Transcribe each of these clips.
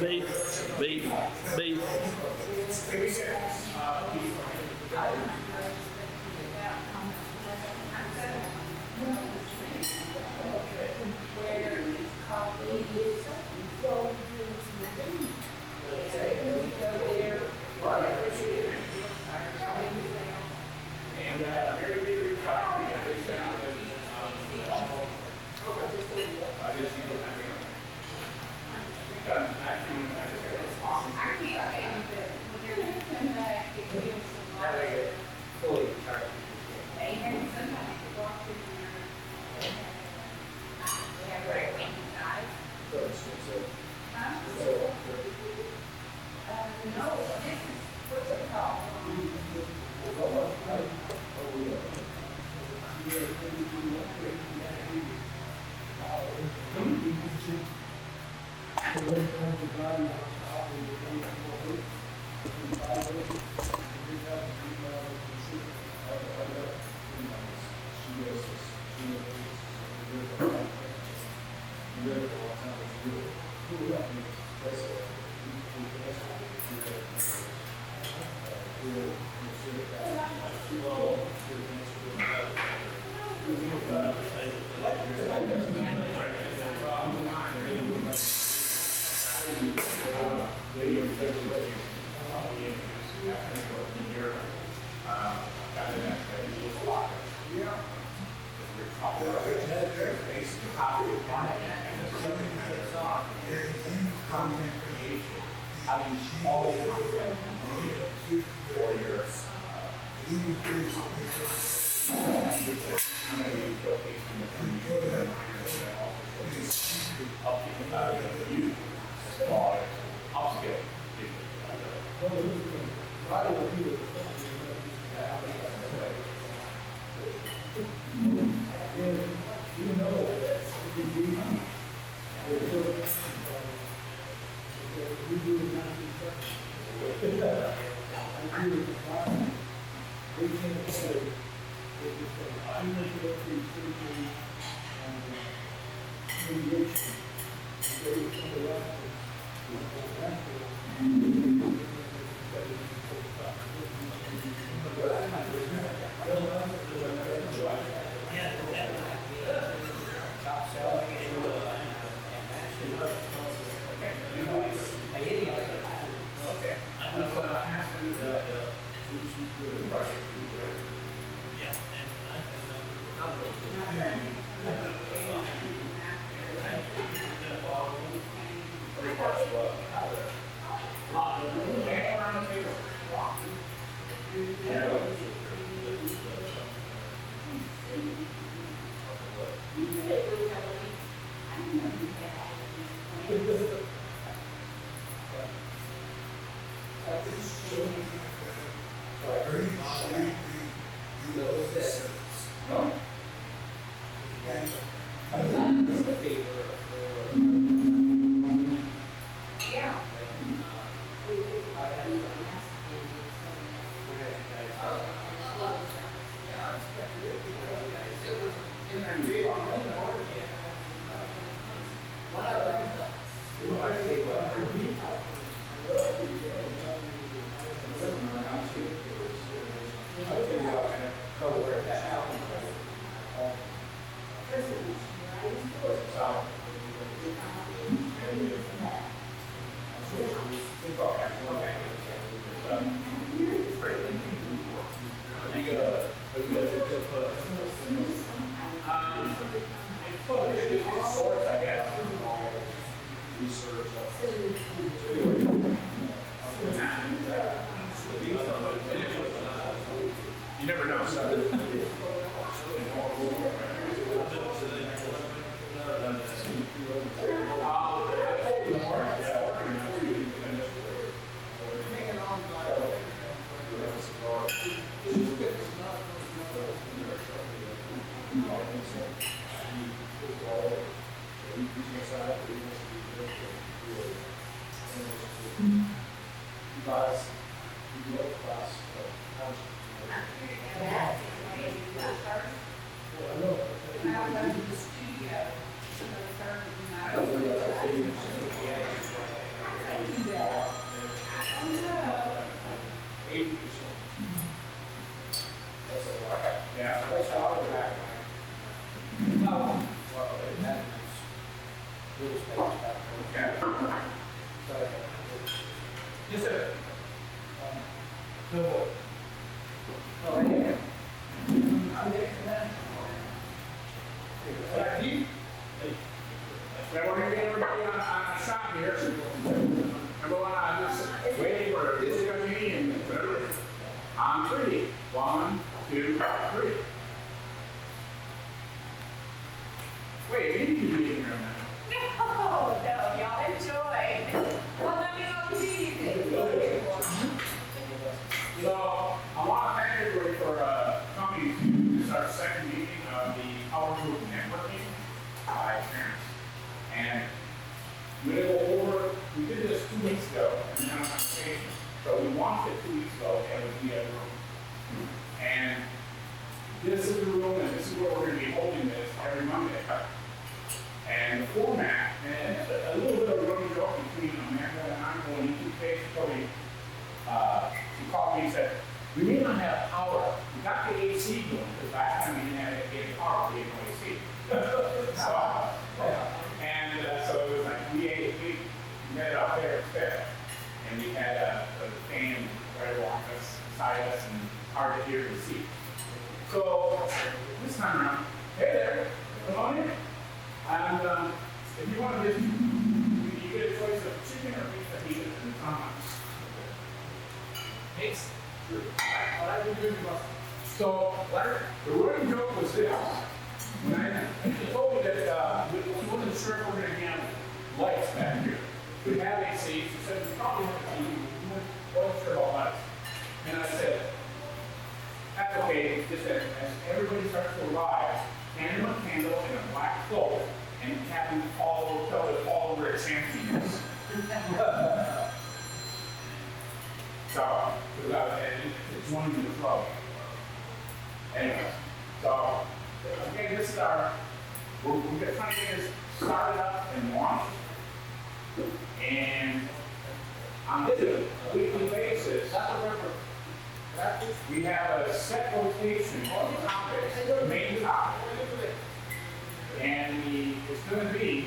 Beef, beef, beef. little space back there. Yeah. So, Yes, sir. no. Oh, right here. Keith? Well, we're gonna get everybody on a shot here. Number one, I'm just waiting for this is gonna be in whatever. On three. 1, 2, 3. Wait, you need to be in here now. No, y'all enjoy. Well, let me know please. So, I want to thank everybody for coming to this our second meeting of the Power Group Networking by Expanse. And we're going to go over, we did this 2 weeks ago, and then on conversation. So we launched it 2 weeks ago, and it was the other room. And this is the room, and this is where we're going to be holding this every Monday. And the format, and it's a little bit of a running joke between Amanda and I, when you two days probably, she called me and said, we may not have power. We got the AC going, because last time we didn't have any power, we had no AC. So it was like, we had it out there instead. And we had a fan right along us, beside us, and hard to hear and see. So this time around, hey there, come on in. And if you want to just, you get a choice of chicken or beef fajitas, and it's on us. Thanks. Sure. What I would do so, the running joke was this. When I told me that she wasn't sure if we're going to have lights back here. We have AC. She said, we probably have a TV. We weren't sure about lights. And I said, that's okay. Just as everybody starts to arrive, hand them a candle and a black cloak, and have them tell it all over its emptiness. So, it's one in the flow. Anyway, so, again, this is we're trying to get this started up and launched. And on this weekly basis, we have a set rotation of topics, the main topic. And it's going to be,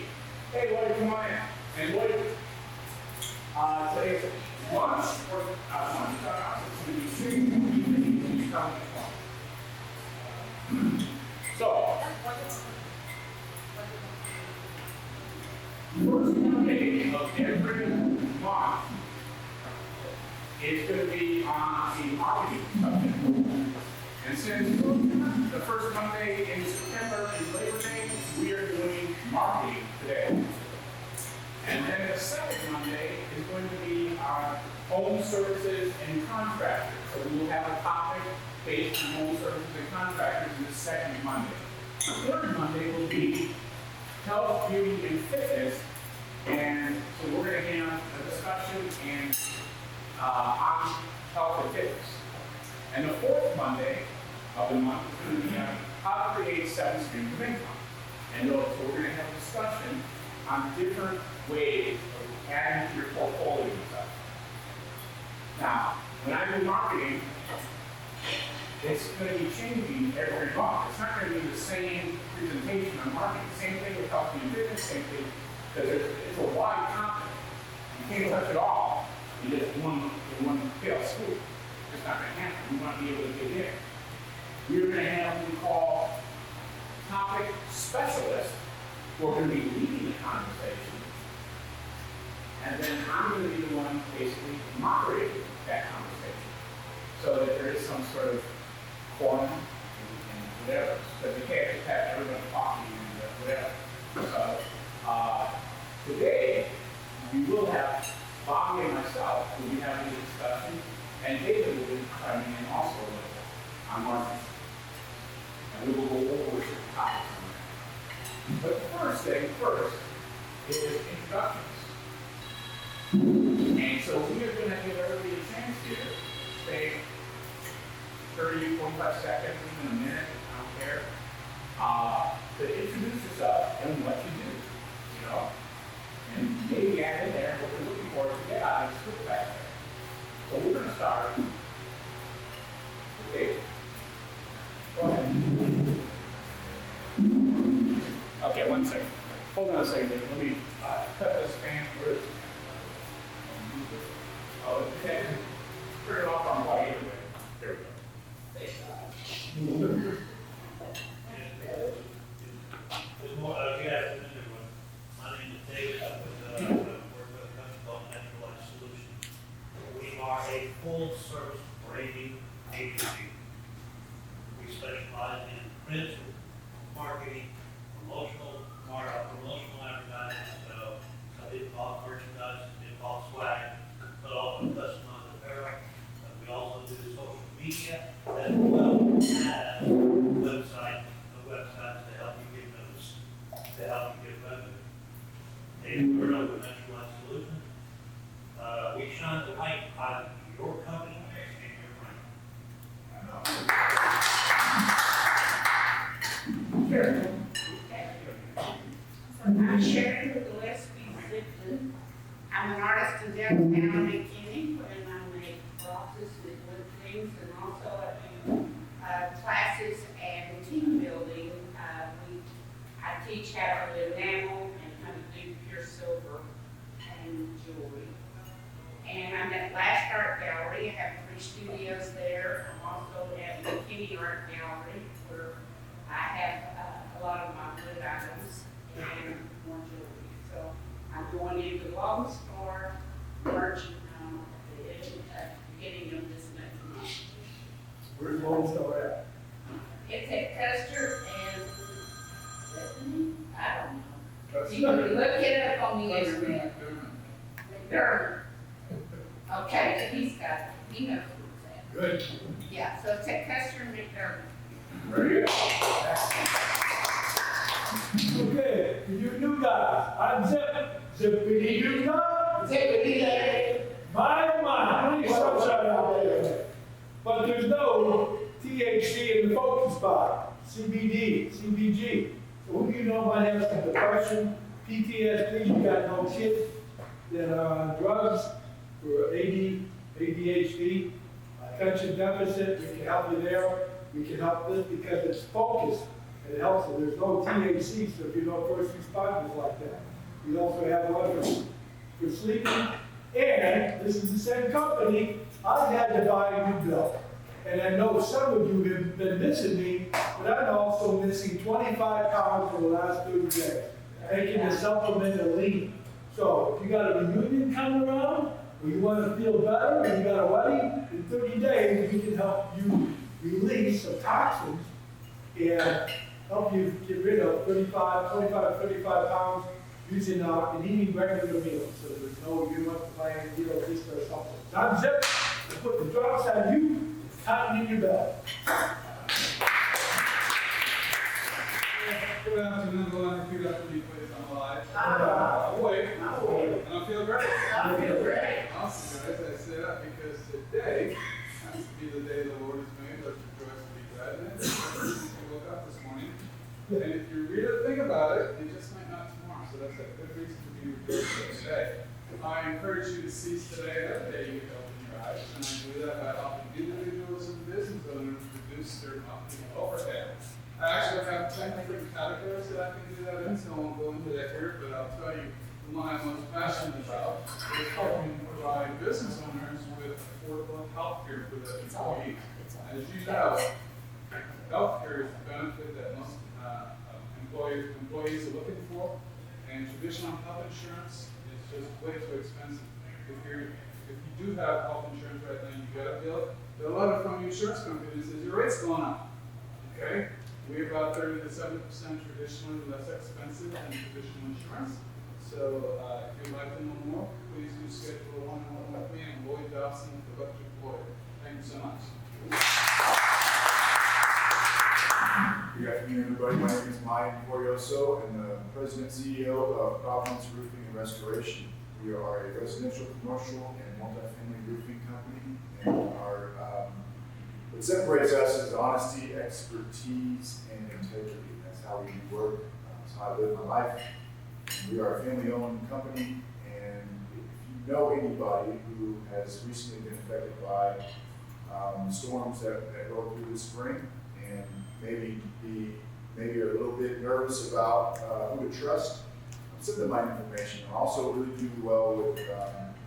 hey, Lloyd, come on in. And Lloyd, today's lunch, or lunch, it's going to be street, so, first Monday of every month is going to be on the marketing subject. And since the first Monday in September is Labor Day, we are doing marketing today. And then the second Monday is going to be on home services and contractors. So we will have a topic based on home services and contractors in the second Monday. The third Monday will be health, beauty, and fitness. And so we're going to have a discussion on health and fitness. And the fourth Monday of the month is going to be on how to create 7 streams of income. And so we're going to have a discussion on different ways of adding to your portfolio and stuff. Now, when I do marketing, it's going to be changing every month. It's not going to be the same presentation on marketing. Same thing with health and fitness, same thing, because it's a wide topic. You can't touch it all in just one fell swoop. It's not going to happen. We want to be able to get in. We're going to have what we call topic specialists who are going to be leading the conversation. And then I'm going to be the one basically moderating that conversation so that there is some sort of quorum and whatever. Because you can't just have everyone talking and whatever. So today, we will have Bobby and myself who will be having a discussion, and David will be coming in also a little bit on marketing. And we will go over certain topics on that. But the first thing is introductions. And so we are going to give everybody a chance here, say 30, 45 seconds, even a minute, I don't care, to introduce yourself and what you do, you know? And maybe add in there what you're looking for to get out of the script back there. So we're going to start. Okay. Go ahead. Okay, one second. Hold on a second, let me cut this fan first. Oh, okay. Turn it off on white anyway. There we go. Good afternoon, everyone. My name is David. I work with a company called Natural Life Solutions. We are a full-service branding agency. We specialize in print, marketing, promotional advertising, so some involve merchandise, involve swag, but also customized apparel. We also do social media as well as websites to help you get noticed, to help you get revenue. David Burrow with Natural Life Solutions. We shine the light on your company and your brand. Sure. I'm Sharon with Gillespie Zipton. I'm an artist in downtown McKinney, and I make boxes with wood things, and also I do classes and team building. I teach how to enamel and how to do pure silver and jewelry. And I'm at Last Art Gallery. I have 3 studios there. I'm also at McKinney Art Gallery, where I have a lot of my wood items and more jewelry. So I'm going into Lowe's for March at the beginning of this next month. Where's Lone Star at? It's at Custer and Bethany? I don't know. That's You can look it up on the internet. McDermott. Okay, he's got it. He knows where it's at. Good. Yeah, so it's at Custer and McDermott. Very good. Okay, you new guys, I'm Zip, Zippity new guy. Zippity there. My, oh my, how many sunshine out there? But there's no THC in the focus spot, CBD, CBG. So who do you know might have some depression, PTSD, you got no kids that are on drugs for ADHD, attention deficit, we can help you there. We can help this because it's focused. It helps, and there's no THC, so if you know first responders like that. We also have one for sleeping, and this is the same company, I've had to buy a new belt. And I know some of you have been missing me, but I'm also missing 25 pounds for the last 30 days, taking the supplement of lean. So if you got a reunion coming around, or you want to feel better, or you got a wedding, in 30 days, we can help you release some toxins and help you get rid of 25 pounds using and eating regular meals. So there's no, you don't have to buy any deal this or something. Not zip, to put the drops on you, it's cotton in your belt. Good afternoon, go on, repeat after me, please, I'm alive. Wait. And I feel great. I feel great. Awesome, guys, I say that because today has to be the day the Lord has made, let's rejoice and be glad in it. You woke up this morning, and if you really think about it, you just might not tomorrow, so that's a good reason to be rejoicing today. I encourage you to seize today that day you open your eyes, and I do that by helping individuals and business owners reduce their monthly overhead. I actually have 10 different categories that I can do that in, so I won't go into that here, but I'll tell you the one I'm most passionate about is helping provide business owners with affordable health care for their employees. As you know, health care is the benefit that most employees are looking for, and traditional health insurance is just way too expensive. If you do have health insurance right now, you got a bill. But a lot of from insurance companies says your rate's going up. Okay? We're about 30 to 70% traditionally less expensive than traditional insurance. So if you'd like to know more, please do schedule a one-on-one with me. I'm Lloyd Dobson, the electric lawyer. Thank you so much. Good afternoon, everybody. My name is Mike Corioso. I'm the President and CEO of Providence Roofing and Restoration. We are a residential, commercial, and multifamily roofing company. And what separates us is honesty, expertise, and integrity. That's how we work. That's how I live my life. And we are a family-owned company. And if you know anybody who has recently been affected by storms that rolled through this spring, and maybe are a little bit nervous about who to trust, some of the mine information. I also really do well with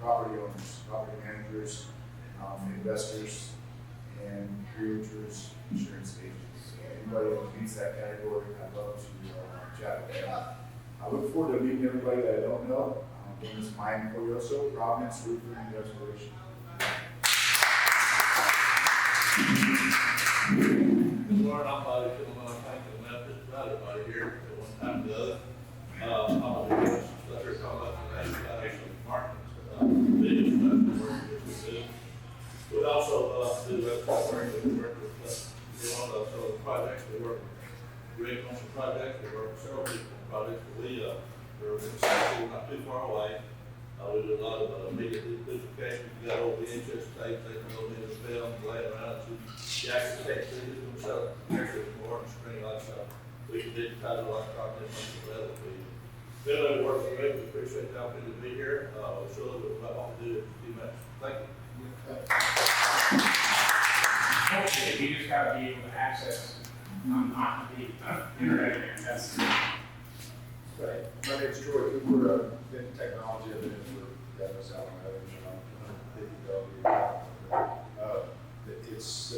property owners, property managers, investors, and realtors, insurance agents. So anybody that meets that category, I'd love to chat with them. I look forward to meeting everybody that I don't know. Again, this is Mike Coyoso, Providence Roofing and Restoration. Lauren, I'm about to come on, thank you, Memphis, about everybody here at one time or the other. I'm gonna do this, let her talk about the name, actually, marketing, videos, that's the work that we do. We also, do website work, we work with, on the projects, we work with Rick on some projects, we work with several people on projects, but we're in South, not too far away. We do a lot of media duplication. You got all the interest tapes, they can go in the film, lay it around, so you actually take things themselves, actually more on screen like so. We can digitize a lot of content on the level. Been able to work with Rick, we appreciate the opportunity to be here. We'll show a little bit about what we do in a few minutes. Thank you. Okay, you just gotta be able to access, not the internet, and that's. Right. My name's Troy Cooper. In technology, I've been in for Dallas, Alabama, it's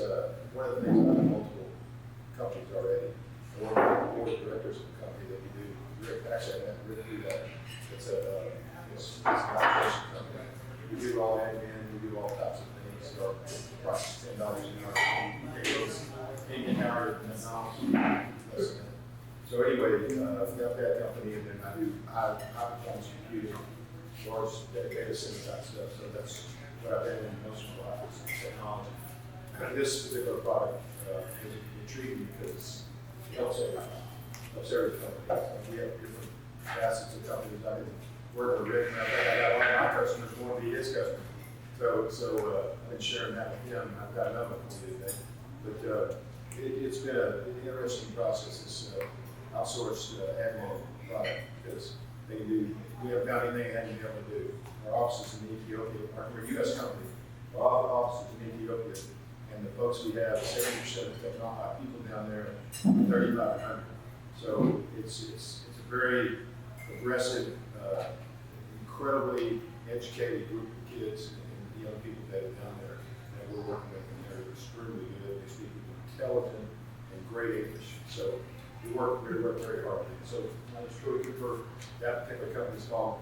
one of the things about multiple companies already. I work with the board of directors of the company that we do. Actually, I met Rick through that. It's an operation company. We do all admin, we do all types of things. Our price is $10 an hour. An hour and $10. So anyway, I've got that company, and then I do high performance computing, large data center type stuff. So that's what I've been in most of my life is technology. And this particular product is intriguing because it helps every company. We have different facets of companies. I've been working with Rick, and I think I got one of my customers going to be his customer. So I've been sharing that with him. I've got another one for you today. But it's been an interesting process. It's outsourced admin product because we haven't found anything that can be able to do. Our offices in Ethiopia, we're a U.S. company, our offices in Ethiopia, and the folks we have, 70% of people down there, 3,500. So it's a very aggressive, incredibly educated group of kids and young people that are down there that we're working with, and they're extremely good. They speak intelligent and great English. So we work very hard. So my name is Troy Cooper. That particular company is called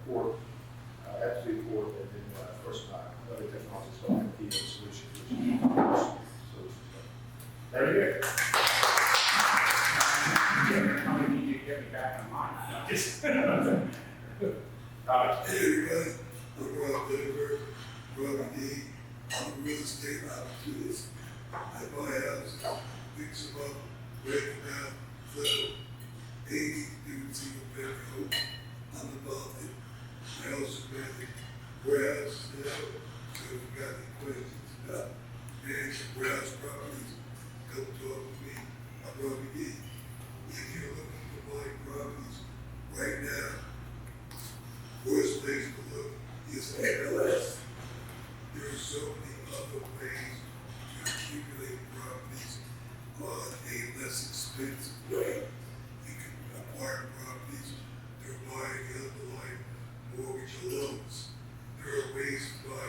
Port, Absolute Port, and then of course my other technology is called MPO Solutions, which is solutions. Very good. How many need you to get me back on mine? Just. Hey everybody, I'm Rob Denver, Robert D. I'm a real estate opportunist. I buy houses, fix them up, break them down, flip them, anything to do with single family homes. I'm involved in. I also manage warehouses now, so if you've got any questions about managing warehouse properties, come talk with me. I'm Robbie D. If you're looking to buy properties right now, worst place to look is MLS. There are so many other ways to accumulate properties on a less expensive way. You can acquire properties through buying underlying mortgage loans. There are ways to buy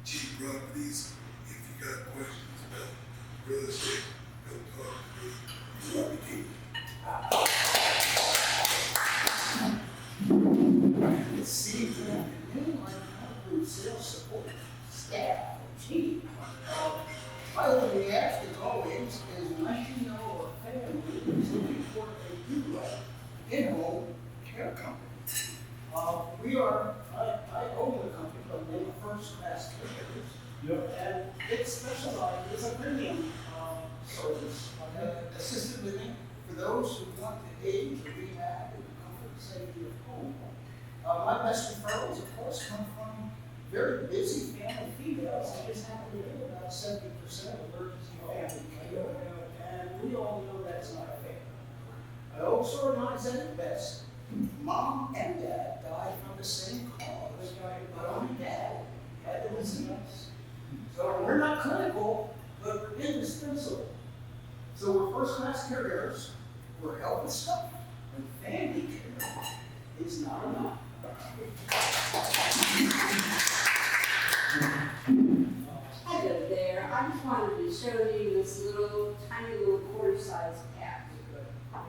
cheap properties. If you got questions about real estate, come talk to me. Robbie D. See, new sales support staff or team. My only ask is always is unless you know a family is looking for a new in-home care company. I own a company called First Class Caregivers. And it specializes in a premium service, assisted living for those who want to age or rehab in the comfort and safety of home. My best referrals, of course, come from very busy family females. I just happen to know about 70% of emergency family care, and we all know that's not fair. I also realize that at best, mom and dad died from the same cause, but only dad had the disease. So we're not clinical, but we're indispensable. So we're first-class caregivers, we're health and stuff, and family care. showed you this little, tiny little quarter-sized cat.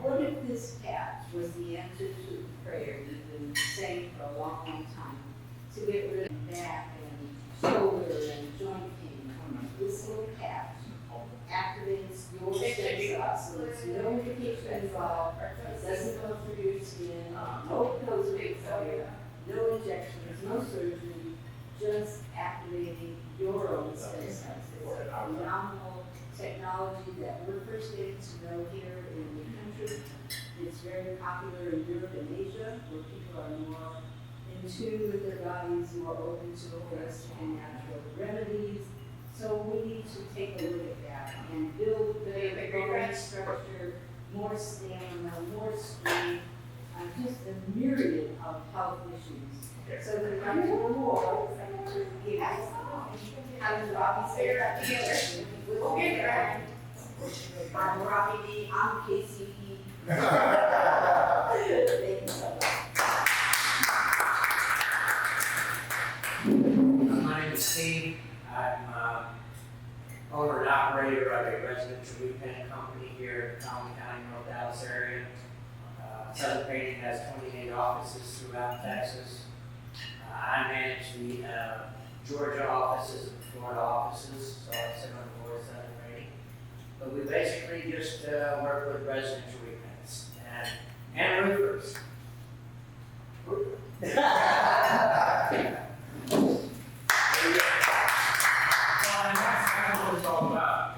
What if this cat was the answer to the prayer you've been saying for a long, long time to get rid of back and shoulder and joint pain? This little cat activates your stem cells, so there's no medication involved, it doesn't go through your skin, no pills or failure, no injections, no surgery, just activating your own stem cells. It's a phenomenal technology that we're first getting to know here in the country. It's very popular in Europe and Asia, where people are more in tune with their bodies, more open to holistic and natural remedies. So we need to take a look at that and build the bone structure, more stamina, more strength, just a myriad of health issues. So the number more is how does Robbie say that together? We'll get there. I'm Robbie D. I'm KCE. Thank you so much. My name is Steve. I'm owner and operator of a residential repaint company here in Collin County, North Dallas area. Southern Painting has 28 offices throughout Texas. I manage the Georgia offices and Florida offices, so I sit on the board of Southern Painting. But we basically just work with residential repaints and roofers.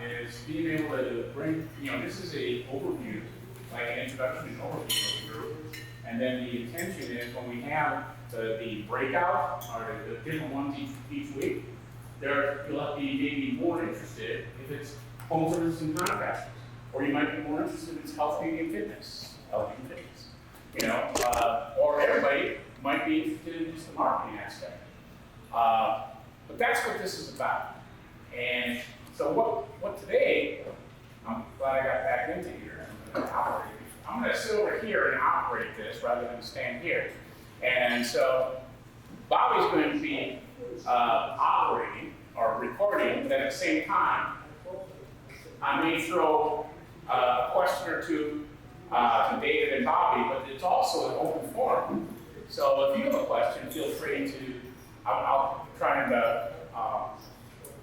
Is being able to bring, this is a overview, like an introduction and overview of the group. And then the intention is when we have the breakout, or the different ones each week, you'll be maybe more interested if it's home services and contractors. Or you might be more interested in health, beauty, and fitness. Or everybody might be interested in just the marketing aspect. But that's what this is about. And so what today, I'm glad I got back into here. I'm going to sit over here and operate this rather than stand here. And so Bobby's going to be operating or recording, but at the same time, I may throw a question or two to David and Bobby, but it's also an open forum. So if you have a question, feel free to, I'll try and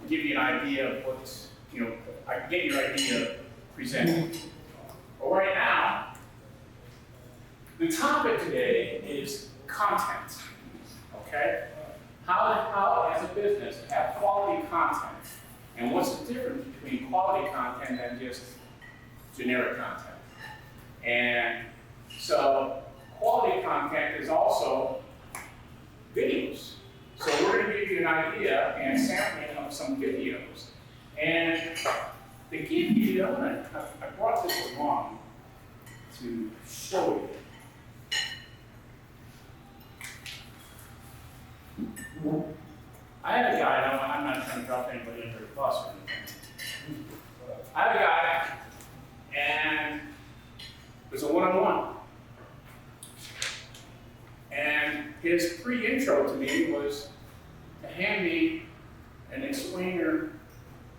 give you an idea of what's, I can get your idea presented. But right now, the topic today is content, okay? How as a business, have quality content, and what's the difference between quality content and just generic content? And so, quality content is also videos. So we're going to give you an idea and sampling of some videos. And to give you, I brought this along to show you. I had a guy, I'm not trying to drop anybody under the bus or anything. I had a guy, and it was a one-on-one. And his pre-intro to me was to hand me an explainer,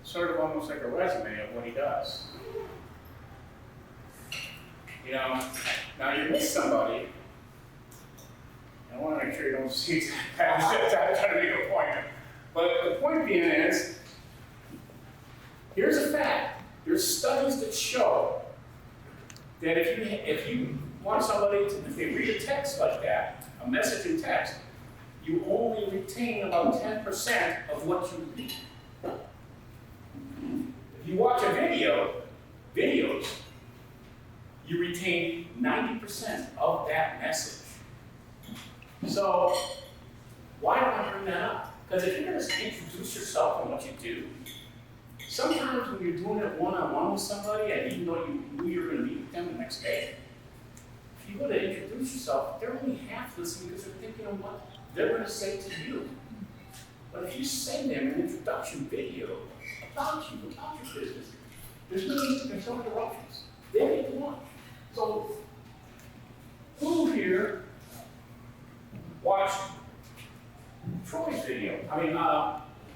sort of almost like a resume of what he does. Now you're with somebody, and I want to make sure you don't see that. I'm trying to make a point. But the point being is, here's a fact. There's studies that show that if you want somebody to, if they read a text like that, a message in text, you only retain about 10% of what you read. If you watch a videos, you retain 90% of that message. So, why do I bring that up? Because if you're going to introduce yourself and what you do, sometimes when you're doing it one-on-one with somebody and you know you knew you were going to meet with them the next day, if you go to introduce yourself, they're only half listening because they're thinking of what they're going to say to you. But if you send them an introduction video about you, about your business, there's no interruptions. They need to watch. So, who here watched Troy's video?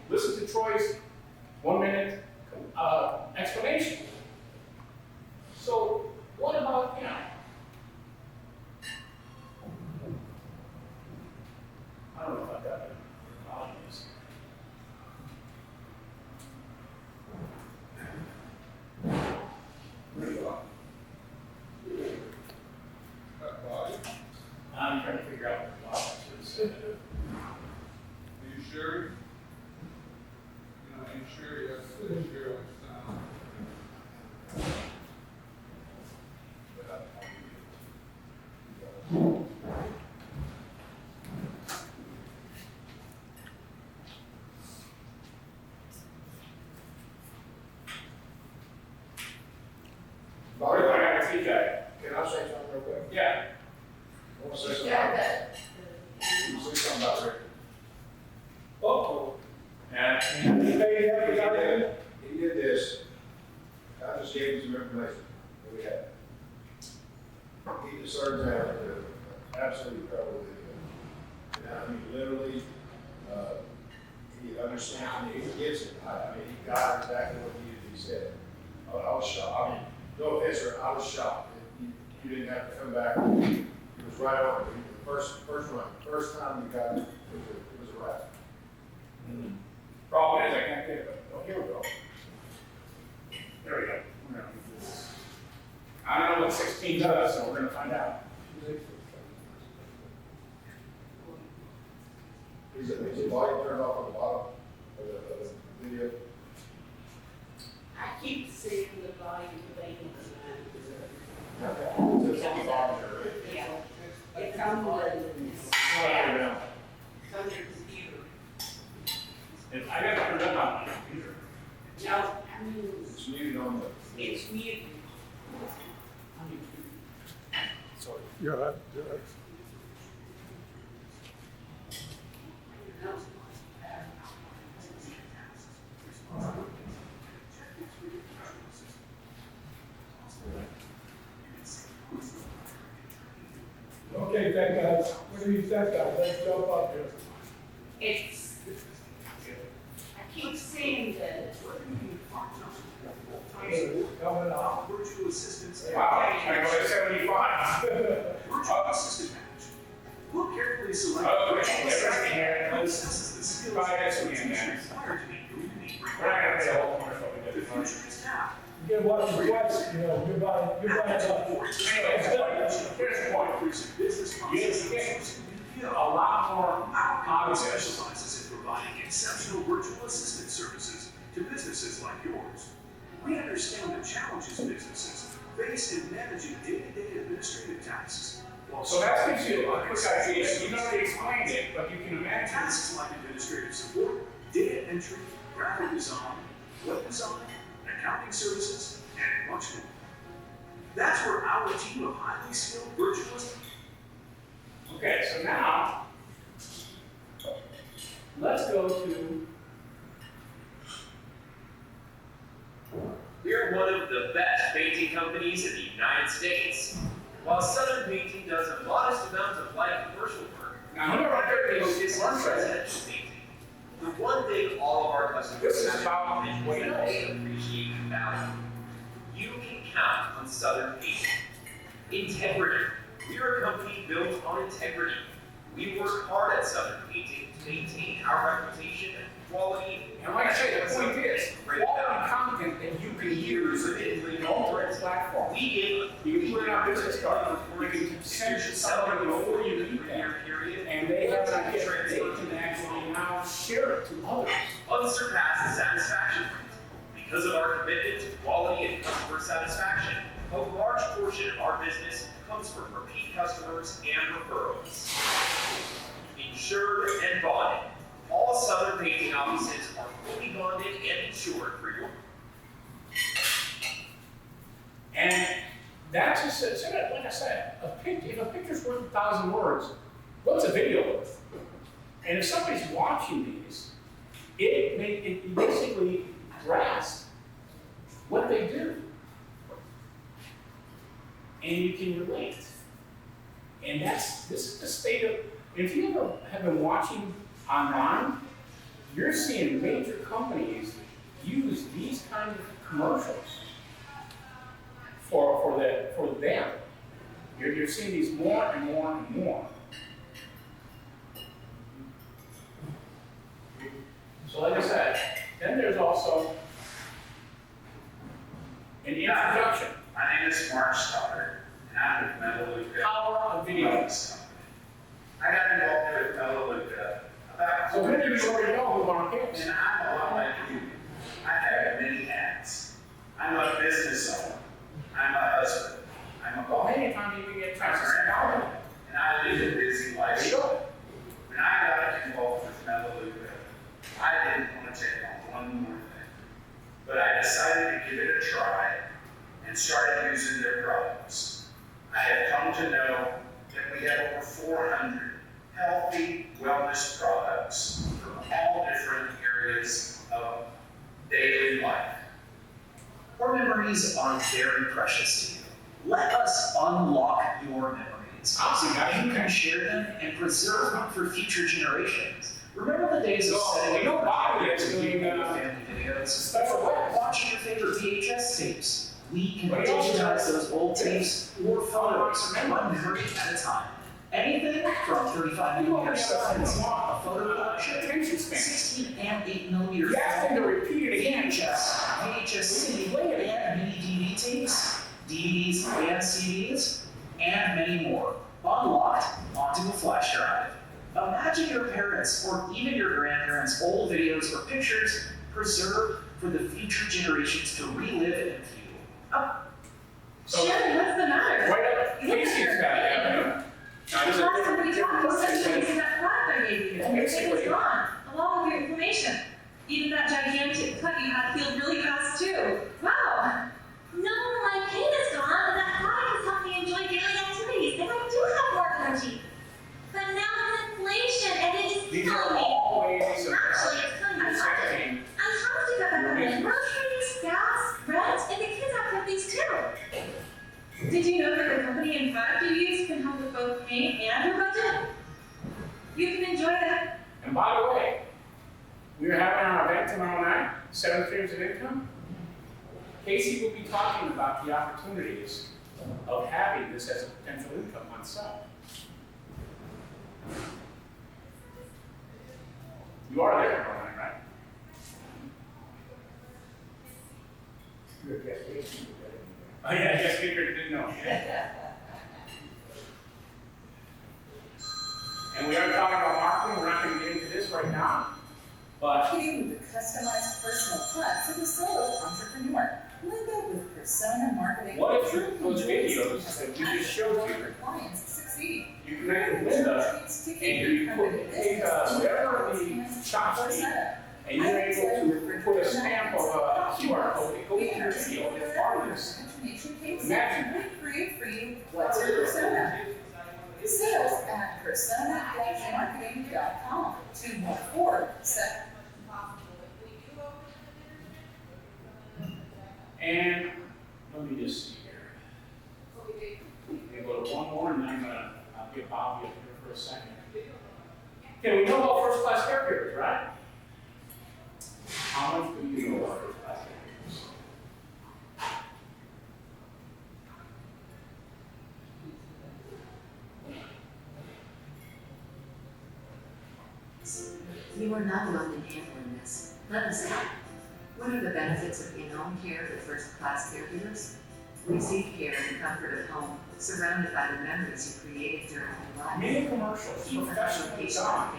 Listen to Troy's 1 minute explanation. So what about, I don't know if I've got it. Apologies. Body? I'm trying to figure out what the is. Are you sure? You're not sure, you have to say sure which sound. Bobby, I got a feedback. Can I say something real quick? Yeah. I want to say something. Yeah, You say something about Rick. Uh-oh. Yeah. Anybody have a comment? He did this. I just gave him some information that we had. He deserves to have absolutely incredible video. I mean, literally, he understands, he gets it. I mean, he got exactly what he said. I was shocked. I mean, no offense, sir, I was shocked. You didn't have to come back. It was right on. The first run, first time you got it, it was a wrap. Problem is, I can't get it. Oh, here we go. There we go. We're gonna do this. I don't know what 16 does, so we're gonna find out. Is the volume turned off on the bottom of the video? I keep seeing the volume thing. It's on the bottom there. Yeah. It's on the, Yeah. it's on your computer. If I got to turn it up on my computer. No, I mean, It's muted on the. it's muted. You're right, you're right. Okay, that guys, what do you think, guys? Let's jump up here. It's, I keep seeing the, Coming up. Virtual assistants. Wow, I go to 75. Virtual assistant manager. Look carefully select. Oh, virtual okay, assistant everything here. and assesses the skills Right, that's and what you expertise mean. required to meet your unique We're not gonna requirements. say a whole commercial we The did. future is now. You get watch it twice, you know, you're buying up. Here's the point. Increasing business You processes. get a lot more Our company obvious. specializes in providing exceptional virtual assistant services to businesses like yours. We understand the challenges businesses face in managing day-to-day administrative tasks. While So that gives you a quick idea. You already explained it, but you can imagine. tasks like administrative support, data entry, graphic design, web design, accounting services, and much more. That's where our team of highly skilled virtualists. Okay, so now let's go to. We're one of the best painting companies in the United States. While Southern Painting does a modest amount of light commercial work, Now, we remember, are this focused is on commercial. residential painting. The one thing all of our customers This is have about in common what is it that is. they appreciate the value. You can count on Southern Painting. Integrity. We're a company built on integrity. We work hard at Southern Painting to maintain our reputation and quality. And like I say, the point is, Great quality value. content that you can use in multiple platforms. We give You can put it on business card, you can send it to somebody before you meet them, and they have an idea, they can actually now share it to others. unsurpassed satisfaction rate. Because of our commitment to quality and customer satisfaction, a large portion of our business comes from repeat customers and referrals. Insured and bonded. All Southern Painting offices are fully bonded and insured for your. And that's just, like I said, if a picture's worth 1,000 words, what's a video worth? And if somebody's watching these, it basically grasps what they do. And you can relate. And this is the state of, if you ever have been watching online, you're seeing major companies use these kinds of commercials for them. You're seeing these more and more and more. So like I said, then there's also an introduction. My name is Mark Stoddard, and I'm with Melaleuca. Power of video. Wellness Company. I got involved with Melaleuca about So many of you already know who Mark is. and I'm a lot like you. I have many hats. I'm a business owner. I'm a husband. I'm a Well, father. many times you can get I'm a chances to download grandfather. And I live a busy lifestyle. When I got involved with Melaleuca, I didn't want to take on one more thing. But I decided to give it a try and started using their products. I have come to know that we have over 400 healthy wellness products from all different areas of daily life. Our memories are very precious to you. Let us unlock your memories so that you can share them and preserve them for future generations. Remember the days of setting we don't up buy videos it, and doing, family videos? special webs. Watching your favorite VHS tapes. We can But you also digitize those old tapes or photos one memory at a time. Anything from 35mm size, a photo collection, Attention span. 16 and 8mm You ask them to film, repeat it again. VHS CD and mini DVD tapes, DVDs and CDs, and many more, unlocked onto a flash drive. Imagine your parents or even your grandparents' old videos or pictures preserved for the future generations to relive and view. Shannon, what's the matter? Right up, Casey's got it. The last time we talked, you said you used that product I gave you. Well, Everything was basically- gone, along with your information. Even that gigantic cut you had healed really fast too. Wow. No, my pain is gone, and that product has helped me enjoy daily activities, and I do have more energy. But now it's inflation, and it is These are killing me. all ways of Actually, it's killing my heart. saying, I have to get back on the groceries, gas, rent, and the kids' activities too. Did you know that the company and product you use can help with both pain and your budget? You can enjoy that. and by the way, we are having our event tomorrow night, 7 Streams of Income. Casey will be talking about the opportunities of having this as a potential income oneself. You are there tomorrow night, right? You're a guest speaker. Oh yeah, guest speaker didn't know. And we are talking about marketing. We're not going to get into this right now, but Marketing with a customized personal touch for the solo entrepreneur. Link up with Persona Marketing. what if those videos that we just showed you, Your clients succeed. you connect with Linda and you take whatever the shop sheet and you're able to put a stamp of a QR code that goes to your video as part of this. Imagine that. We create for you what's your persona. Sales at persona-marketing.com 214-7. And let me just see here. I'm gonna go to one more and then I'll get Bobby up here for a second. Okay, we know about first class caregivers, right? How much do you know about first class caregivers? You are not alone in handling this. Let us help. What are the benefits of in-home care with first-class caregivers? Receive care in the comfort of home, surrounded by the memories you created during your life. Many commercials, professionally done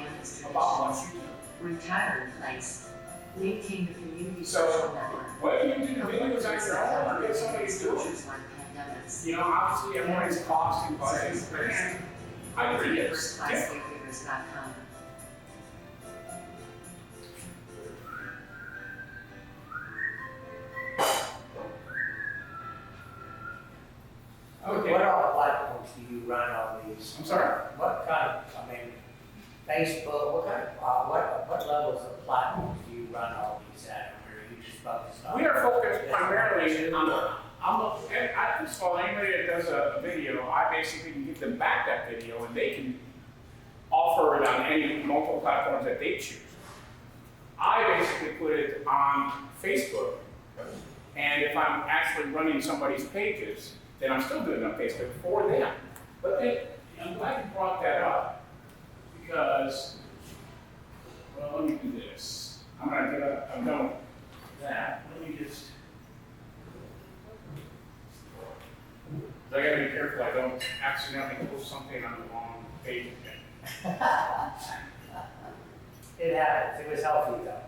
about what you do. Retire in place. Maintain the community So, social network. whether you do videos on your own or get somebody to do it, Like pandemics. you know, obviously everyone's cost and budget, and I agree, it's different. Firstclasscaregivers.com. Okay. What all platforms do you run on these? I'm sorry? What kind of, I mean, Facebook, what kind of, what levels of platforms do you run all these at? Or are you just focused on? We are focused primarily first of all, anybody that does a video, I basically can give them back that video and they can offer it on any multiple platforms that they choose. I basically put it on Facebook. And if I'm actually running somebody's pages, then I'm still doing it on Facebook for them. But I'm glad you brought that up because, well, let me do this. I'm done with that. Let me just, I gotta be careful I don't accidentally post something on the wrong page again. It happens, it was healthy though.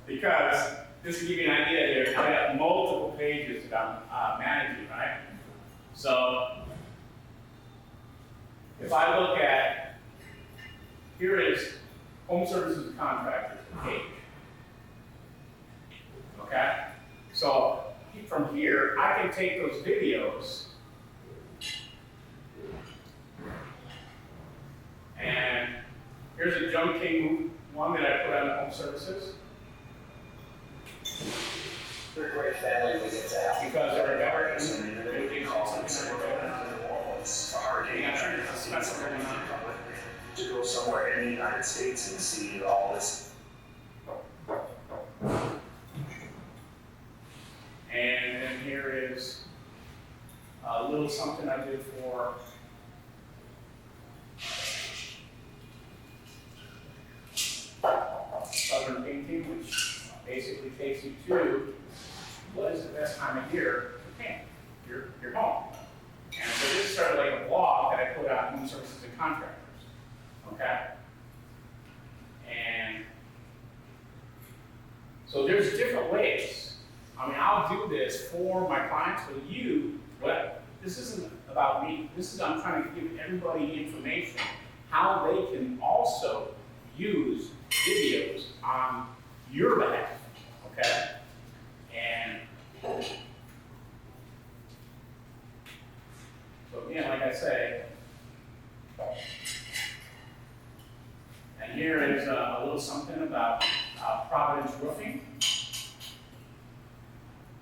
Because, just to give you an idea here, I have multiple pages that I'm managing, right? So, if I look at, here is home services and contractors page. Okay? So, from here, I can take those videos and here's a Junk King one that I put on home services. They're a great family when it gets out. Because they're Americans and and they're they call something something that New Orleans, a hurricane, to go somewhere in the United States and see all this. And then here is a little something I did for Southern Painting, which basically takes you to what is the best time of year to paint your home. And so this is sort of like a blog that I put out home services and contractors. Okay? And so there's different ways. I mean, I'll do this for my clients, but this isn't about me. I'm trying to give everybody information how they can also use videos on your behalf, okay? And so again, like I say, and here is a little something about Providence Roofing.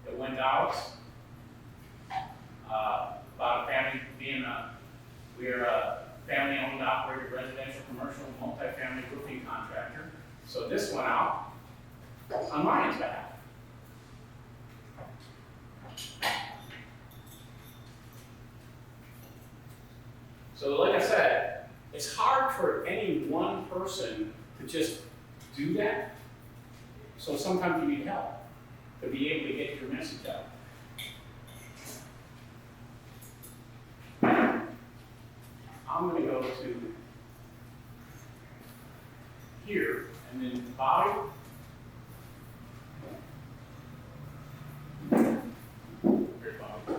It went out about a family we're a family-owned, operated residential, commercial, multifamily roofing contractor. So this went out on Ryan's behalf. So like I said, it's hard for any one person to just do that. So sometimes you need help to be able to get your message out. I'm going to go to here, and then Bobby. Here's Bobby.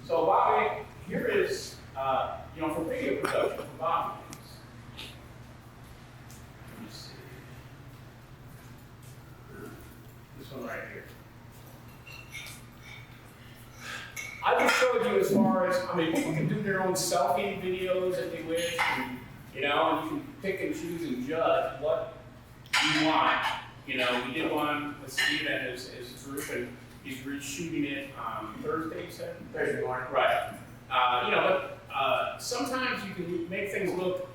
So Bobby, here is, for video production, for Bobby. Let me see. This one right here. I just showed you as far as, people can do their own selfie videos if they wish, and you can pick and choose and judge what you want. We did one with Steve and his group, and he's reshooting it on Thursday, you said? Thursday morning. Right. But sometimes you can make things look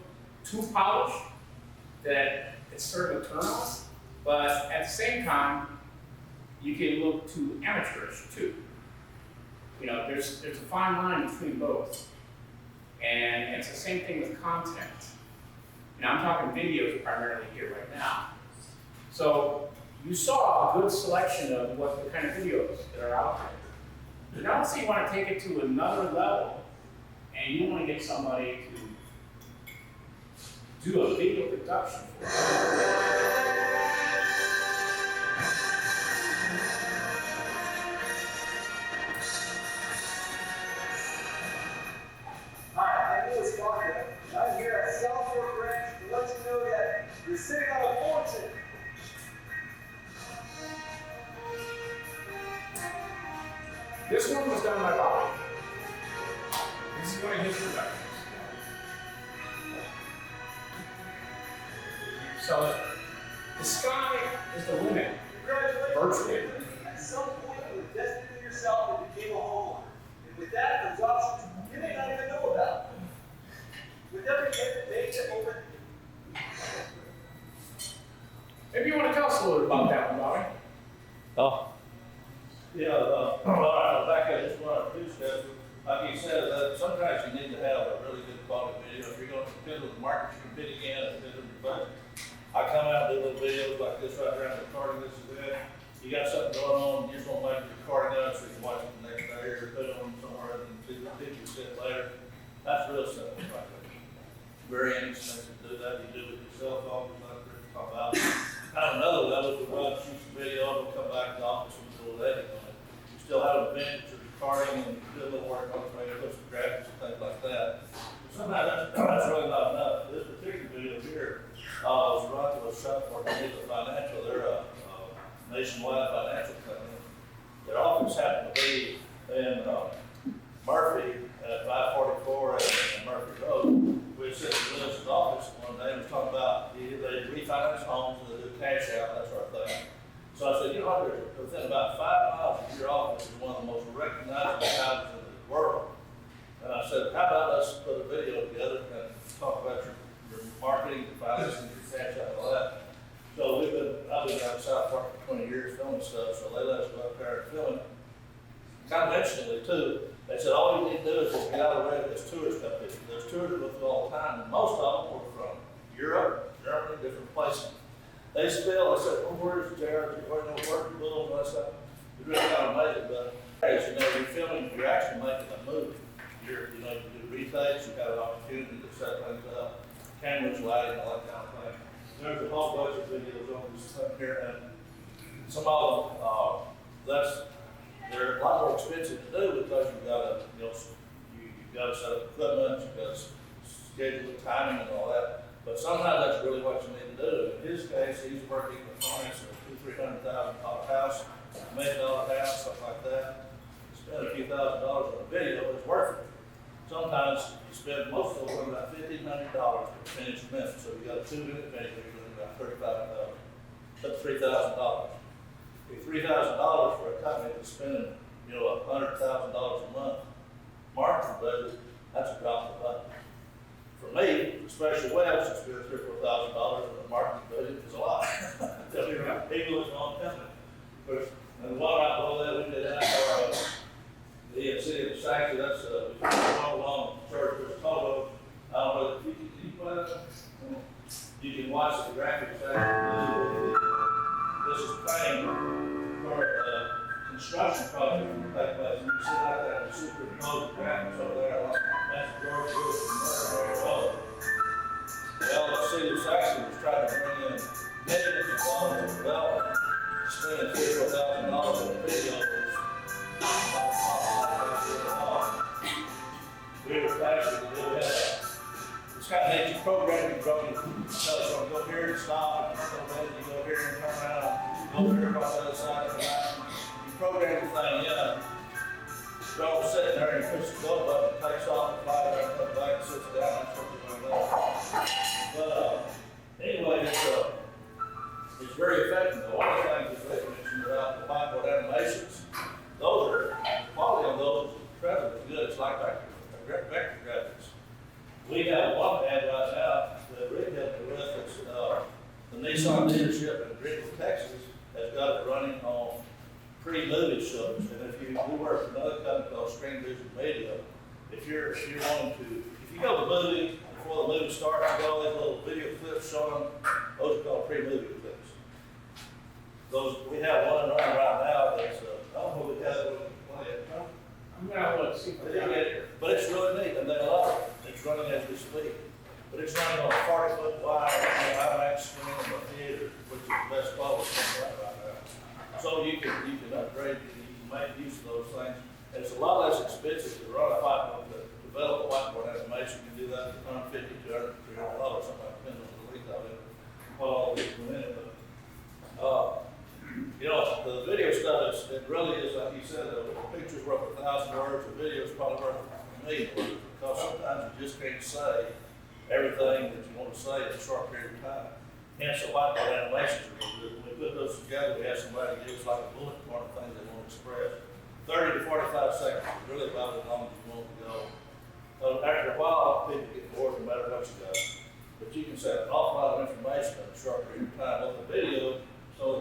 too polished that it's sort of a turn off, but at the same time, you can look too amateurish too. There's a fine line between both. And it's the same thing with content. I'm talking videos primarily here right now. So you saw a good selection of what the kind of videos that are out there. Now let's say you want to take it to another level and you want to get somebody to do a video production for you. Hi, my name is Marco. I'm here at South Fork Ranch to let you know that you're sitting on a fortune. This one was done by Bobby. This is one of his productions. So the sky is the limit. Virtually. At some point, you were destined for yourself and became a homeowner. And with that comes options you may not even know about. With every day that makes it open. Maybe you us a little about that one, Bobby. Oh. Yeah, back at this one, two steps, like you said, sometimes you need to have a really good quality video. If you're going to depend on the market you're competing in, and depend on your budget. I come out and do little videos like this right here, I'm recording this and that. You got something going on, you just want to make the recording up so you can watch it the next day or put it on somewhere and see the picture set later. That's real simple right there. Very inexpensive to do that. You do it with your cell phone, like Rick talked about. I don't know, that was the run, shoot some video, we'll come back to the office and do that on it. You still have a bench or recording and do a little work on it, maybe put some graphics and things like that. Sometimes that's really not enough. This particular video here was run to a shop for Financial. They're a nationwide financial company. Their office happened to be in Murphy at 544 and Murphy Road. We sat in Lewis's office one day and was talking about they refinance homes and they do cash out, that sort of thing. So I said, you know, within about 5 miles of your office is one of the most recognizable houses in the world. And I said, how about us put a video together and talk about your marketing, your financing, your cash out, and all that. So I've been down in South Park for 20 years filming stuff, so they let us go up there and film it. Kind of interestingly too, they said all you need to do is just get out of the way of this tourist company. There's tourists that go through all the time, and most of them were from Europe, Germany, different places. They still, I said, well, where's Jared? Where no work doing all that stuff? It's really kind of amazing, but as you know, you're filming, you're actually making a movie. You do retakes, you have an opportunity to set things up, cameras, lighting, all that kind of thing. There's a whole bunch of videos on this stuff here, and some of them, they're a lot more expensive to do because you've got to, you've got to set up equipment, you've got to schedule the timing and all that. But sometimes that's really what you need to do. In his case, he's working with finance of $200,000, $300,000 house, $1 million house, something like that. Spend a few $1,000s on a video, it's worth it. Sometimes you spend most of them about $1,500 to finish a minute. So you got a 2-minute video, you're looking about $35,000, that's $3,000. $3,000 for a company that's spending, $100,000 a month marketing budget, that's a drop in the bucket. For me, especially Webs, to spend $3,000 or $4,000 on a marketing budget is a lot. Tell me right, people is on company. And one out below that, we did that for the city of Saxon, that's one along church, there's a total. I don't know, can you play that? You can watch the graphics actually. This is planning for a construction project to take place. You can see like that, the superimposed graphics over there, like that's George Lewis and Road. Well, the city of Saxon was trying to bring in millions of dollars of development, spending $3,000 on a video. We were actually doing this kind of nature programming from so go here and stop, and you go here and turn around, go here across the other side of the line. You program the thing in. You're all sitting there and you push the go button, it takes off, and flies there and comes back and sits down. That's what you're going to do. But anyway, it's very effective. One of the things that Rick mentioned about the whiteboard animations, the quality on those is incredibly good. It's like vector graphics. We have one ad right now that Rick helped me with. It's the Nissan dealership in Greenville, Texas, has got it running on pre-movie shows. And if we work for another company called Screen Vision Media, if you go to the movie before the movie starts, you got all these little video clips showing. Those are called pre-movie clips. We have one running right now that's I don't know what we have it. I'm gonna look, see if I got it. But it's really neat, and they love it. It's running as we speak. But it's running on a 40-foot wide IMAX screen in the theater, which is the best quality right now. So you can upgrade, you can make use of those things. And it's a lot less expensive to run a whiteboard, to develop a whiteboard animation. You can do that for $150, $200, $300, something like that, depending on the length of it. All these in a minute, but the video stuff, it really is, like you said, the picture's worth 1,000 words, the video's probably worth 1,000,000 words, because sometimes you just can't say everything that you want to say in a short period of time. Hence, the whiteboard animations are really good. When we put those together, we have somebody give us like a bullet point of things they want to express. 30 to 45 seconds is really about as long as you want to go. So after a while, people get bored no matter what you got. But you can say an awful lot of information in a short period of time with the video, so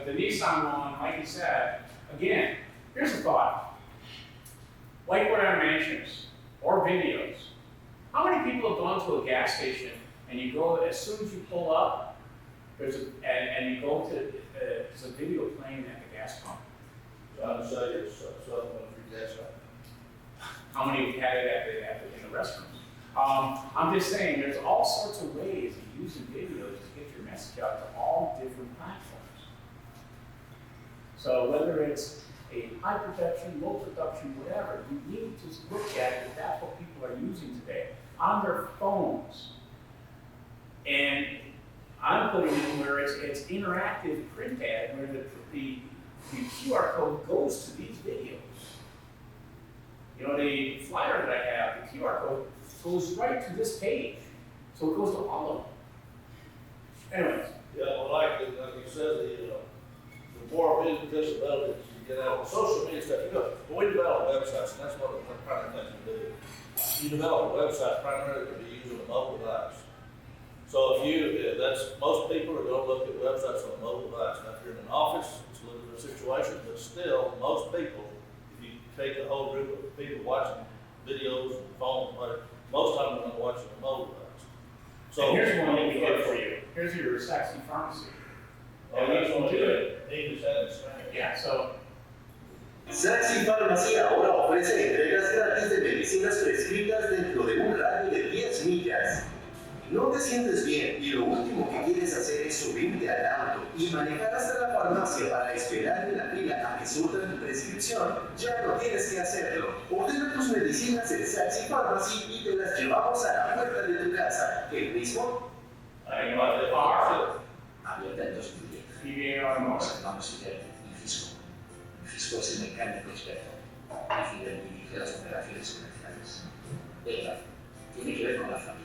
But the Nissan one, like you said, again, here's a thought. Like what I mentioned, or videos. How many people have gone to a gas station and you go, as soon as you pull up, and you go to, there's a video playing at the gas pump. John, say it's something for gas. How many have had it in the restrooms? I'm just saying, there's all sorts of ways of using videos to get your message out to all different platforms. So whether it's a high production, low production, whatever, you need to look at it. That's what people are using today on their phones. And I'm putting in where it's interactive print ad, where the QR code goes to these videos. You know, the flyer that I have, the QR code goes right to this page. So it goes to all of them. Anyways. Yeah, well, like you said, the more visibility you get out on social media stuff, when we develop websites, and that's one of the primary things we do. You develop a website primarily to be used on a mobile device. So most people are going to look at websites on a mobile device. Now, if you're in an office, it's a little different situation, but still, most people, if you take the whole group of people watching videos and phones, whatever, most of them are going to watch it on a mobile device. So and here's one that we did for you. Here's your Saxon Pharmacy. And we can do it. Yeah, so. Saxon Pharmacy ahora ofrece entregas gratis de medicinas prescritas dentro de un radio de 10 millas. No te sientes bien y lo último que quieres hacer es subirte al auto y manejar hasta la farmacia para esperar en la fila a que surtan tu prescripción. Ya no tienes que hacerlo. Ordena tus medicinas en Saxon Pharmacy y te las llevamos a la puerta de tu casa. El mismo. Abierta en 2010. Vamos a ver el fisco. El fisco es el mecánico experto. Dirige las operaciones comerciales. Ella tiene que ver con la familia.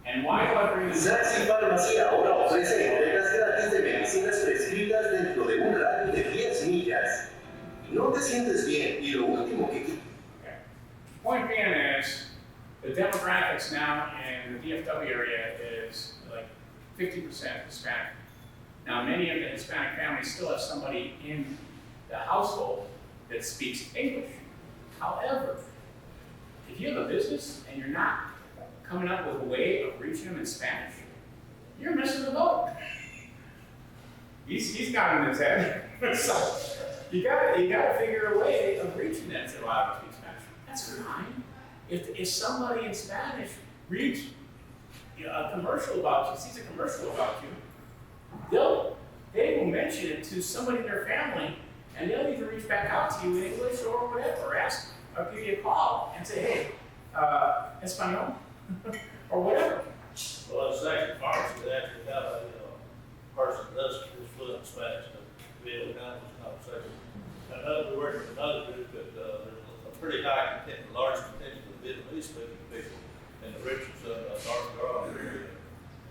And why do I bring this up? Saxon Pharmacy ahora ofrece entregas gratis de medicinas prescritas dentro de un radio de 10 millas. No te sientes bien y lo último que... Okay. Point being is, the demographics now in the DFW area is like 50% Hispanic. Now, many of the Hispanic families still have somebody in the household that speaks English. However, if you have a business and you're not coming up with a way of reaching them in Spanish, you're missing the boat. He's got it in his head. So you gotta figure a way of reaching them to allow them to speak Spanish. That's fine. If somebody in Spanish reads a commercial about you, sees a commercial about you, they will mention it to somebody in their family, and they'll either reach back out to you in English or whatever, or ask, or give you a call and say, hey, Espanol, or whatever. Well, it's actually pharmacy that actually have a person that does is fluent in Spanish to be able to have this conversation. And we're working with another group that there's a pretty high contingent, large contingent of Vietnamese speaking people in the Richardson, North Carolina area.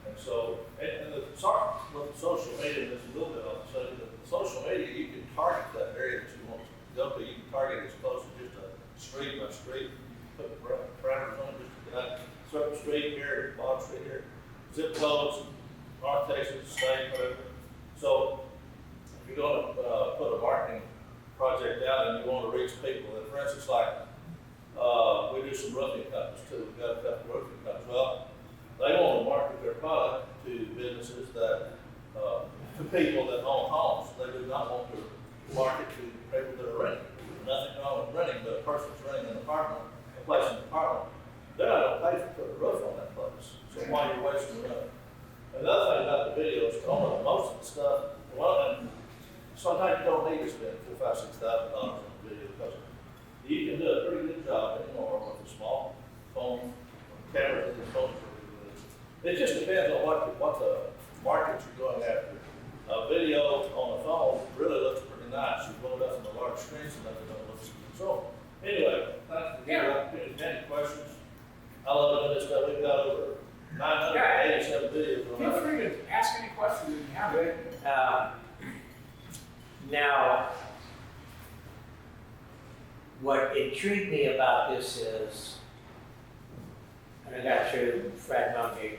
And so, with the social media, there's a little bit on the subject of social media, you can target that area that you want to go to. You can target it as close as just a street by street. Put parameters on just to get out. Certain street here, Bond Street here, zip codes, North Texas, state, whatever. So, if you're going to put a marketing project out and you want to reach people, and for instance, like we do some roofing companies too. We've got a couple of roofing companies. Well, they want to market their product to businesses that, to people that own homes. They do not want to market to people that are renting. There's nothing wrong with renting, but a person's renting an apartment, a place in an apartment, they're not going to pay for putting a roof on that place. So why you're wasting the money? Another thing about the videos, most of the stuff, well, and sometimes you don't need to spend $5,000, $6,000 on a video because you can do a pretty good job anymore with a small phone, camera, and the phone. It just depends on what the market you're going after. A video on the phone really looks pretty nice. You blow it up on the large screen so that it don't look so. Anyway, thanks for giving opportunity. Any questions? I love doing this stuff. We've got over 987 videos. Feel free to ask any questions if you have it. Now, what intrigued me about this is, and I got through Fred Mumby,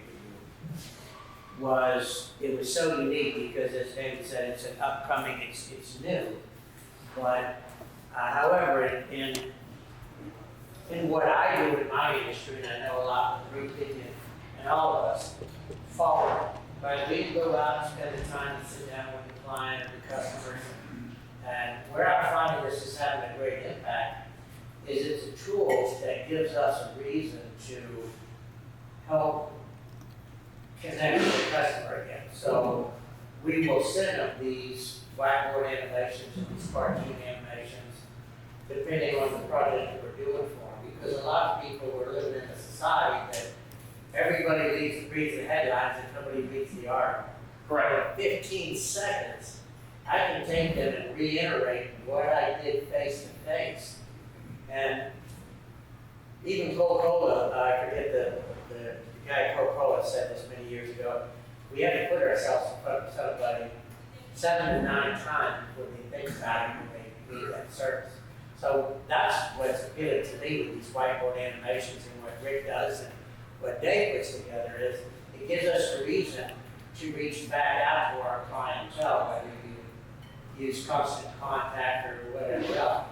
it was so unique because, as David said, it's an upcoming, it's new. But, however, in what I do in my industry, and I know a lot of roofing and all of us, follow. Right, we go out and spend the time to sit down with the client or the customers. And where I'm finding this is having a great impact is it's a tool that gives us a reason to help connect with the customer again. So we will send them these whiteboard animations and these cartoon animations, depending on the project that we're doing for them. Because a lot of people were living in a society that everybody reads the headlines and nobody reads the article. Correct. In 15 seconds, I can take them and reiterate what I did face to face. And even Coca-Cola, I forget the guy at Coca-Cola said this many years ago, we have to put ourselves in front of somebody 7 to 9 times before they think about it when they need that service. So that's what's appealing to me with these whiteboard animations and what Rick does and what Dave puts together is it gives us a reason to reach back out to our clientele, whether you use constant contact or whatever else.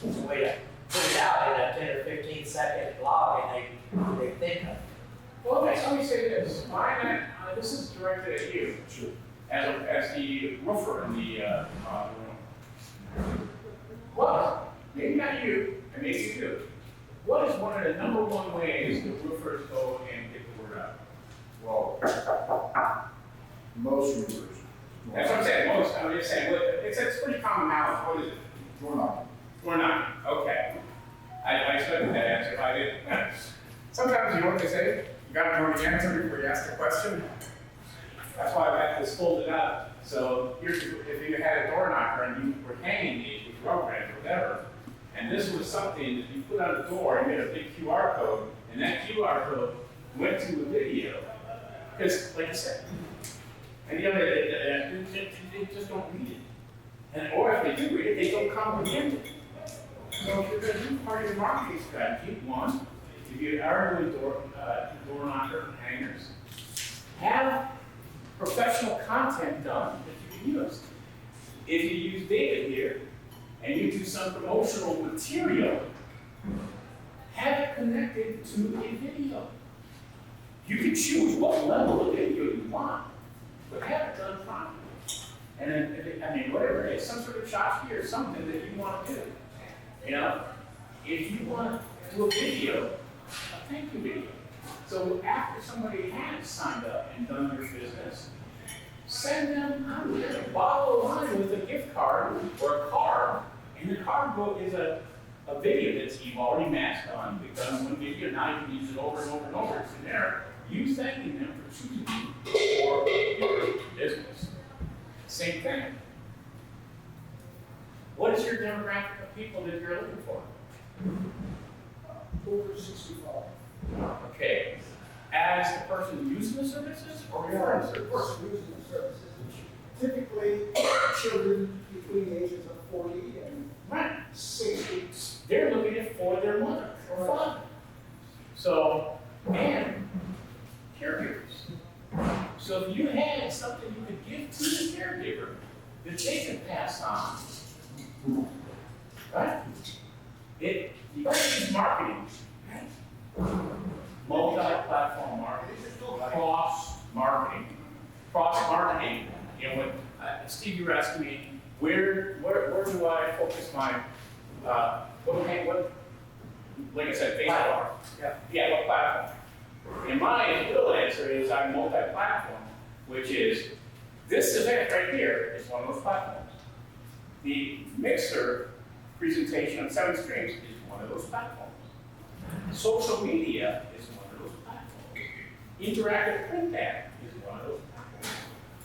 It's a way to put it out in a 10 or 15 second blog and they think of it. Well, let me say this. This is directed at you, as the roofer in the room. What? Maybe not you, and maybe you do. What is one of the number one ways that roofers go and get the word out? Well, most roofers. That's what I'm saying. Most. I'm just saying. It's pretty common knowledge. What is it? Door knocking. Door knocking. Okay. I expected that answer. I did. Sometimes you know what they say. You got to know the answer before you ask the question. That's why I had this folded up. So if you had a door knocker and you were hanging these with rubber bands or whatever, and this was something that you put on the door and you had a big QR code, and that QR code went to a video. Because, like you said, and the other, they just don't read it. And, or if they do read it, they don't comprehend it. So if you're going to do part of your marketing strategy, one, if you are doing door knocker hangers, have professional content done that you can use. If you use David here, and you do some promotional material, have it connected to a video. You can choose what level of video you want, but have it done properly. And then, I mean, whatever it is, some sort of tchotchke or something that you want to do. You know, if you want to do a video, a thank you video. So after somebody has signed up and done your business, send them a bottle of wine with a gift card or a card. And the card book is a video that you've already masked on. You've done one video, now you can use it over and over and over. It's in there. You thanking them for choosing you for your business. Same thing. What is your demographic of people that you're looking for? Over 65. Okay. As the person using the services or referring the services? Using the services. Typically, children between the ages of 40 and 60. They're looking at for their mother or father. So, and caregivers. So if you had something you could give to the caregiver that they can pass on, right? You gotta use marketing, right? Multi-platform marketing, cross-marketing. Cross-marketing, you know, when Steve, you were asking me, where do I focus my, what, like I said, Facebook. Yeah, what platform? And my real answer is I'm multi-platform, which is, this event right here is one of those platforms. The Mixer presentation on 7 streams is one of those platforms. Social media is one of those platforms. Interactive print ad is one of those platforms.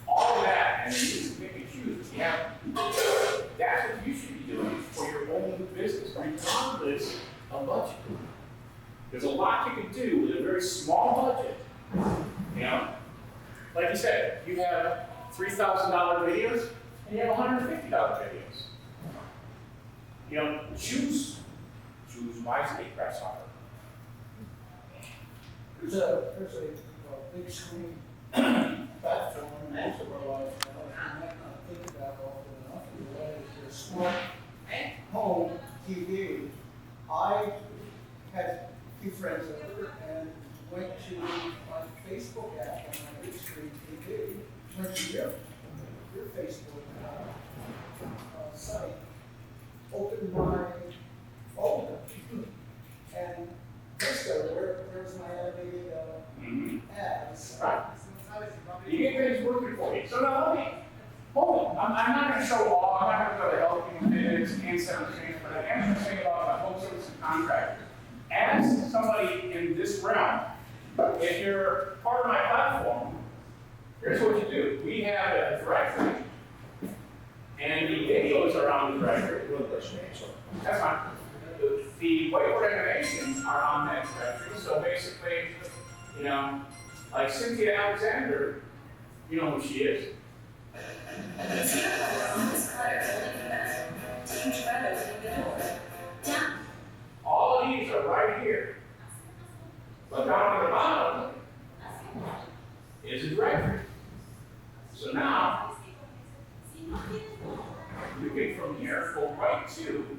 All of that, and then you can pick and choose. Yeah, that's what you should be doing for your own business, regardless of budget. There's a lot you can do with a very small budget. You know, like you said, you have $3,000 videos and you have $150 videos. You know, choose wisely, grasshopper. There's a big screen platform most of our lives now, we might not think about often enough, in the way that your smart home TV. I had a few friends over and went to my Facebook app on my big screen TV, went to your Facebook site, opened my folder, and presto, where's my animated ads? Right. You get things working for you. So now let me, hold on. I'm not going to show all, I'm not going to go to help you minutes and seven things, but I am going to say about my home service and contractor. As somebody in this realm, if you're part of my platform, here's what you do. We have a directory, and the videos are on the directory. That's fine. The whiteboard animations are on that directory. So basically, you know, like Cynthia Alexander, you know who she is. All of these are right here. But down at the bottom is a directory. So now, you can from here go right to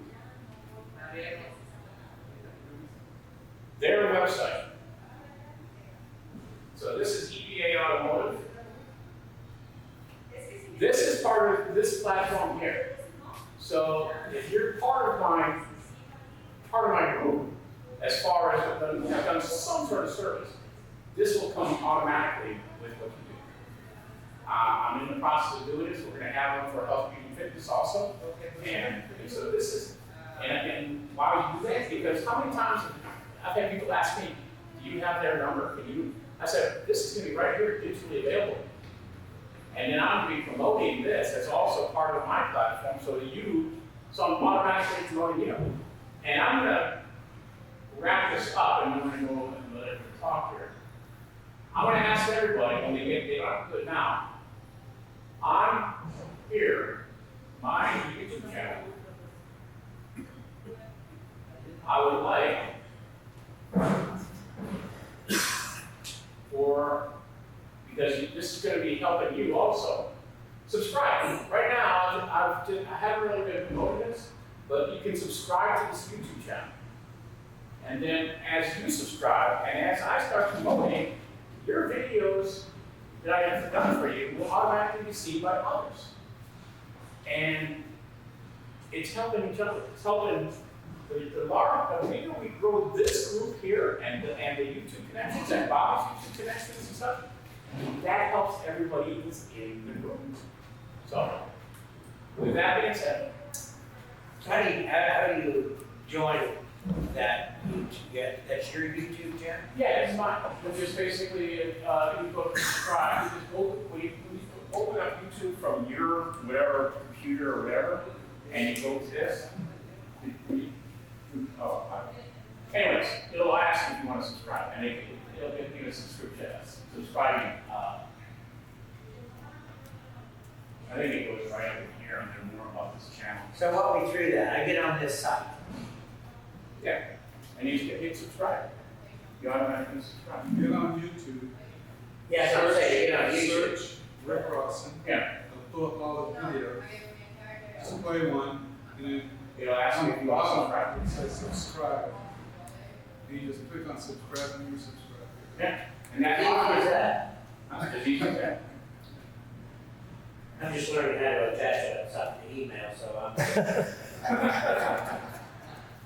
their website. So this is EPA Automotive. This is part of this platform here. So if you're part of my group, as far as have done some sort of service, this will come automatically with what you do. I'm in the process of doing this. We're going to have one for health, beauty, and fitness also. And so this is, and why would you do that? Because how many times I've had people ask me, do you have their number? Can you? I said, this is going to be right here, digitally available. And then I'm going to be promoting this as also part of my platform, so I'm automatically promoting you. And I'm going to wrap this up, and I'm going to go and let everybody talk here. I'm going to ask everybody, and they don't have to do it now. I'm here, my YouTube channel. I would like because this is going to be helping you also. Subscribe. Right now, I haven't really been promoting this, but you can subscribe to this YouTube channel. And then as you subscribe, and as I start promoting, your videos that I have done for you will automatically be seen by others. And it's helping each other. It's helping the bigger we grow this group here and the YouTube connections and Bob's YouTube connections and stuff, that helps everybody who's in the group. So, with that being said, How do you join that YouTube? That's your YouTube channel? yeah, it's mine. Which is basically, you go subscribe. You just when you open up YouTube from your whatever computer or whatever, and you go to this. Anyways, it'll ask if you want to subscribe, and it'll give you a subscription. Subscribing. I think it goes right over here and learn more about this channel. So walk me through that. I get on this site. Yeah, and you hit subscribe. You automatically subscribe. Get on YouTube. Yeah, so say get on YouTube. Search Rick Rawson. Yeah. It'll pull up all the videos. Just play one, and then it'll ask you if you want to subscribe. It says subscribe. And you just click on subscribe and you subscribe. Yeah, and that's How easy is that? as easy as that. I'm just learning how to attach something to email, so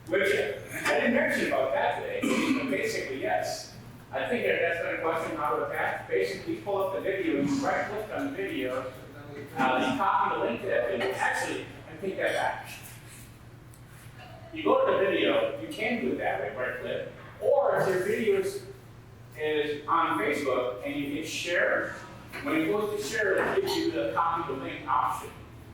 Which, I didn't mention about that today, but basically, yes. I think that's been a question how to attach. Basically, you pull up the video, and you right click on the video, you copy the link to that video. Actually, I take that back. You go to the video, you can do it that way, right click. Or if your video is on Facebook and you hit share, when it goes to share, it gives you the copy the link option.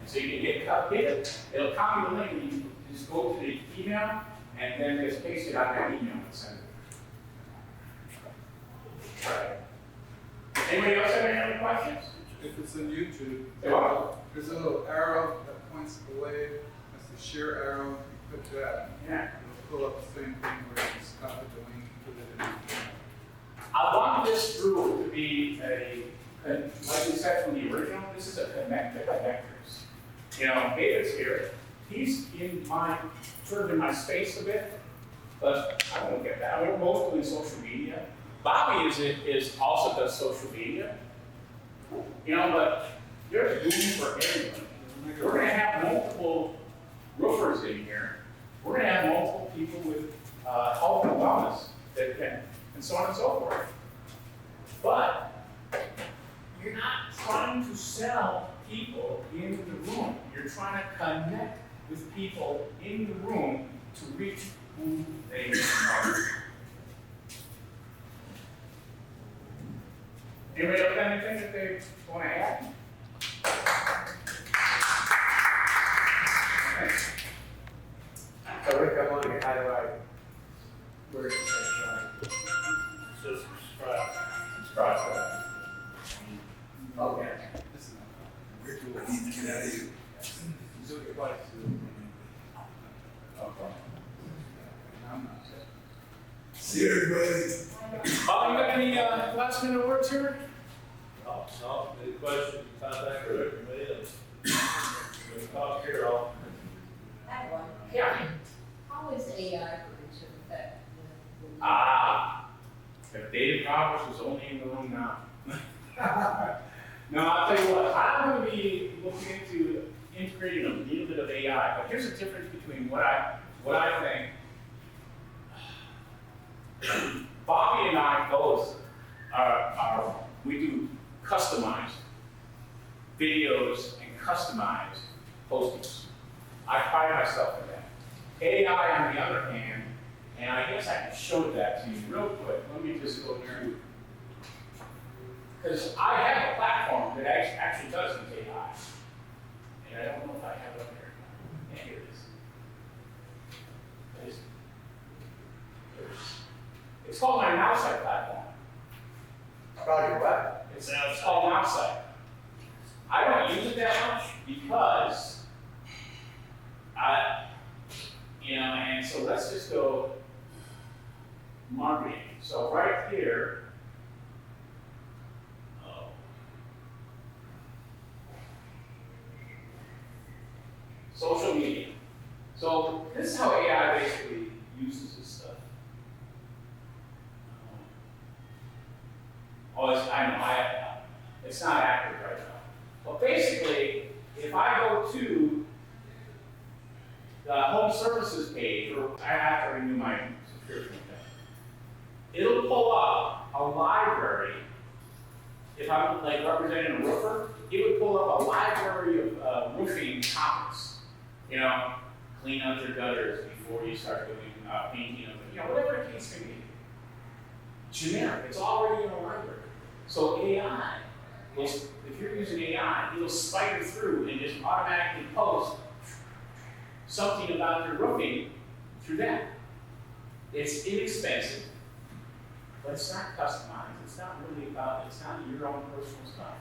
So you can hit it, it'll copy the link, and you just go to the email, and then just paste it on that email and send it. All right. Anybody else have any other questions? If it's on YouTube, Yeah. there's a little arrow that points away. That's the share arrow. You click that. Yeah. It'll pull up the same thing where you just copy the link and put it in. I want this group to be like we said from the original, this is a connect to connectors. You know, David's here, he's sort of in my space a bit, but I don't get that. We're both doing social media. Bobby is also does social media. You know, but there's room for everyone. We're gonna have multiple roofers in here. We're gonna have multiple people with health and wellness that can, and so on and so forth. But you're not trying to sell people in the room. You're trying to connect with people in the room to reach who they are. Anybody else got anything that they want to add? Okay. So Rick, I'm wondering, how do I, where is it? So subscribe. Subscribe. Okay. Rick, I need to get out of here. See everybody. Bob, you got any last minute words here? Oh, no, any questions, contact Rick or me, and we can talk here all. I have one. Yeah. How is AI going to affect the? If David Roberts was only in the room now. No, I'll tell you what, I'm going to be looking into integrating a little bit of AI, but here's the difference between what I think. Bobby and I both we do customized videos and customized postings. I pride myself in that. AI, on the other hand, and I guess I can show that to you real quick. Let me just go through. Because I have a platform that actually does use AI. And I don't know if I have it up here. Yeah, here it is. It's called my Mousesite platform. It's called your what? It's called Mousesite. I don't use it that much because and so let's just go marketing. So right here, social media. So this is how AI basically uses this stuff. It's not accurate right now. But basically, if I go to the home services page, or I have to renew my subscription with them, it'll pull up a library. If I'm like representing a roofer, it would pull up a library of roofing topics. You know, clean out your gutters before you start doing painting of them. You know, whatever the case may be. Generic. It's already in a library. So AI, if you're using AI, it'll spider through and just automatically post something about your roofing through that. It's inexpensive, but it's not customized. It's not really about, it's not your own personal stuff.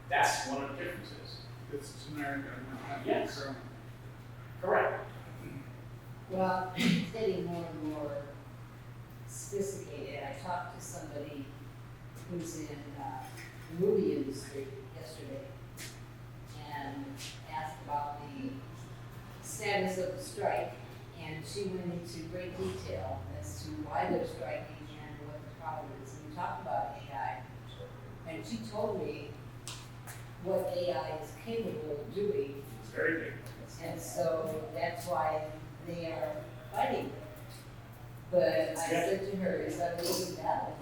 That's one of the differences. It's generic. Yes. Correct. Well, it's getting more and more sophisticated. I talked to somebody who's in the movie industry yesterday and asked about the status of the strike, and she went into great detail as to why they're striking and what the problem is. And we talked about AI, and she told me what AI is capable of doing. It's very big. And so that's why they are fighting it. But I said to her, is that really valid?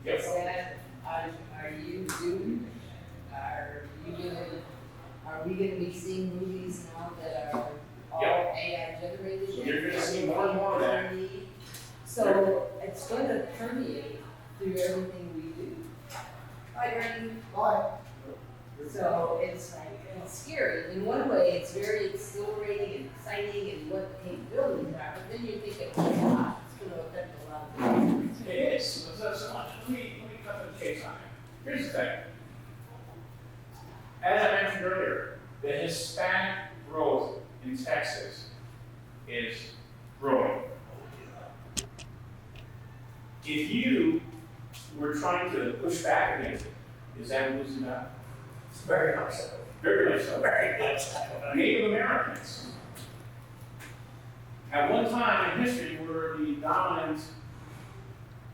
Yes. Is that, are you doing, are we gonna be seeing movies now that are all AI generated? So you're gonna see more and more of that. So it's gonna permeate through everything we do. Bye, Randy. Bye. So it's scary. In one way, it's very exhilarating and exciting and what the capabilities are, but then you think, oh my God, it's going to affect a lot of things. It is. So let me cut the chase on it. Here's the thing. As I mentioned earlier, the Hispanic growth in Texas is growing. If you were trying to push back against it, Is that losing that? Very much so. Very much so. Very much so. Native Americans, at one time in history, were the dominant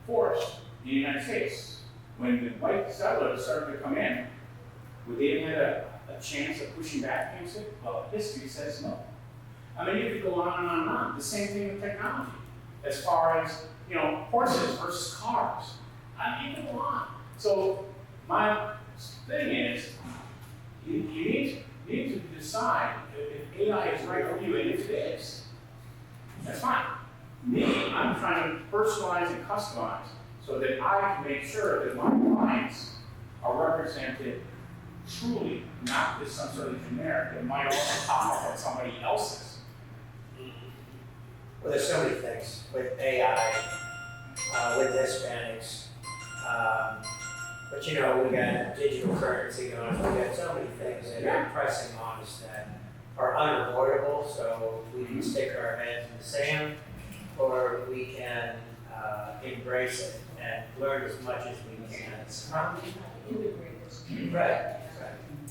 force in the United States. When the white settlers started to come in, would they have had a chance of pushing back against it? Well, history says no. I mean, you could go on and on and on. The same thing with technology. As far as, horses versus cars. I mean, you can go on. So my thing is, you need to decide if AI is right for you, and if it is, that's fine. Me, I'm trying to personalize and customize so that I can make sure that my clients are represented truly, not as some sort of generic that might also pop up on somebody else's. Well, there's so many things with AI, with Hispanics, but we got digital currency going on. We got so many things that are pressing on us that are unavoidable. So we can stick our heads in the sand, or we can embrace it and learn as much as we can. Right.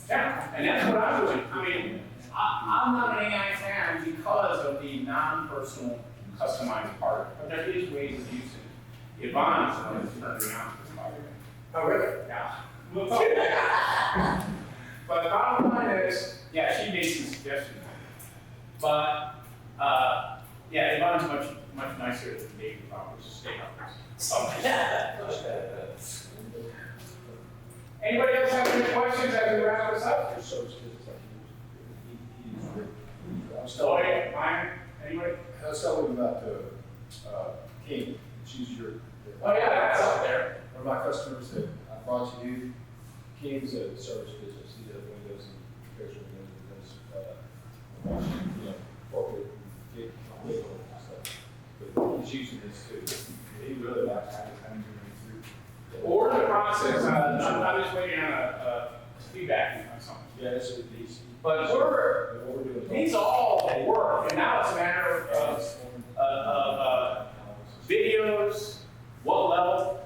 Yeah, and that's what I'm doing. I mean, I'm not an AI fan because of the non-personal customized part, but there is ways of using it. Yvonne's the one who's turned around this part. Oh, really? Yeah. We'll talk about that. But the bottom line is, she made some suggestions. But, Yvonne's much nicer than Dave about which is steakhouse. Anybody else have any questions as we wrap this up? Mine? Anybody? Let's tell them about King. She's your. Oh yeah, that's up there. One of my customers that I brought to you, King's a service business. He does windows and repairs windows. He does corporate gig and stuff. But he's using this too. He really likes it. Or in the process, I'm just waiting on a feedback on something. Yeah, that's what these. But these all work, and now it's a matter of videos, what level.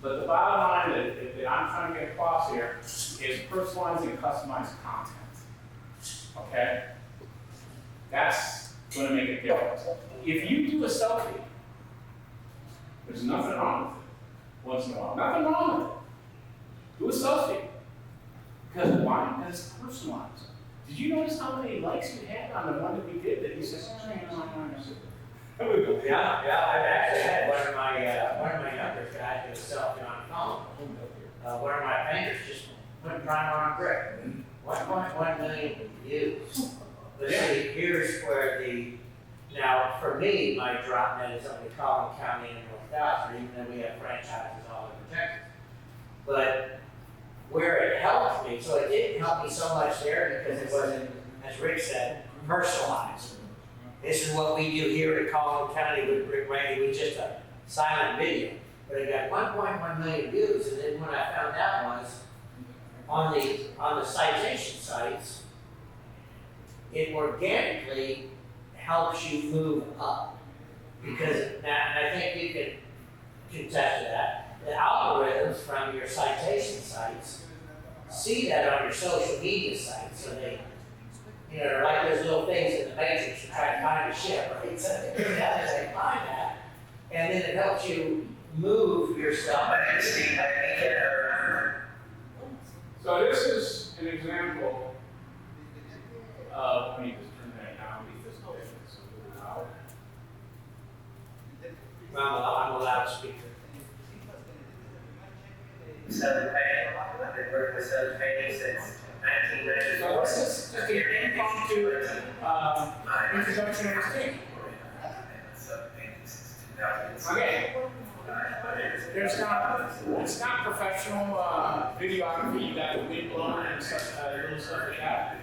But the bottom line that I'm trying to get across here is personalized and customized content. Okay? That's going to make a difference. If you do a selfie, there's nothing wrong with it. Once in a while. Nothing wrong with it. Do a selfie. Because why? Because it's personalized. Did you notice how many likes you had on the one that we did that you said, Yeah, I've actually had one of my younger guys do a selfie on phone. One of my painters just went primer on brick. 1.1 million views. But see, here's where now for me, my drop net is only Collin County and North Dallas, even though we have franchises all over Texas. But where it helped me, so it didn't help me so much there because it wasn't, as Rick said, personalized. This is what we do here in Collin County with Rick Randy, with just a silent video. But it got 1.1 million views, and then what I found out was on the citation sites, it organically helps you move up. Because now, and I think you can contest to that, the algorithms from your citation sites see that on your social media sites, so they, they're like those little things in the Matrix to try to find a ship, right? So they find that, and then it helps you move your stuff. So this is an example of, let me just turn that down because it's a little loud. I'm a loudspeaker. Southern Painting. I've been working with Southern Painting since 1994. So this is just an impromptu introduction of this team. Okay. It's not professional videography. You got the wind blowing and stuff, little stuff like that.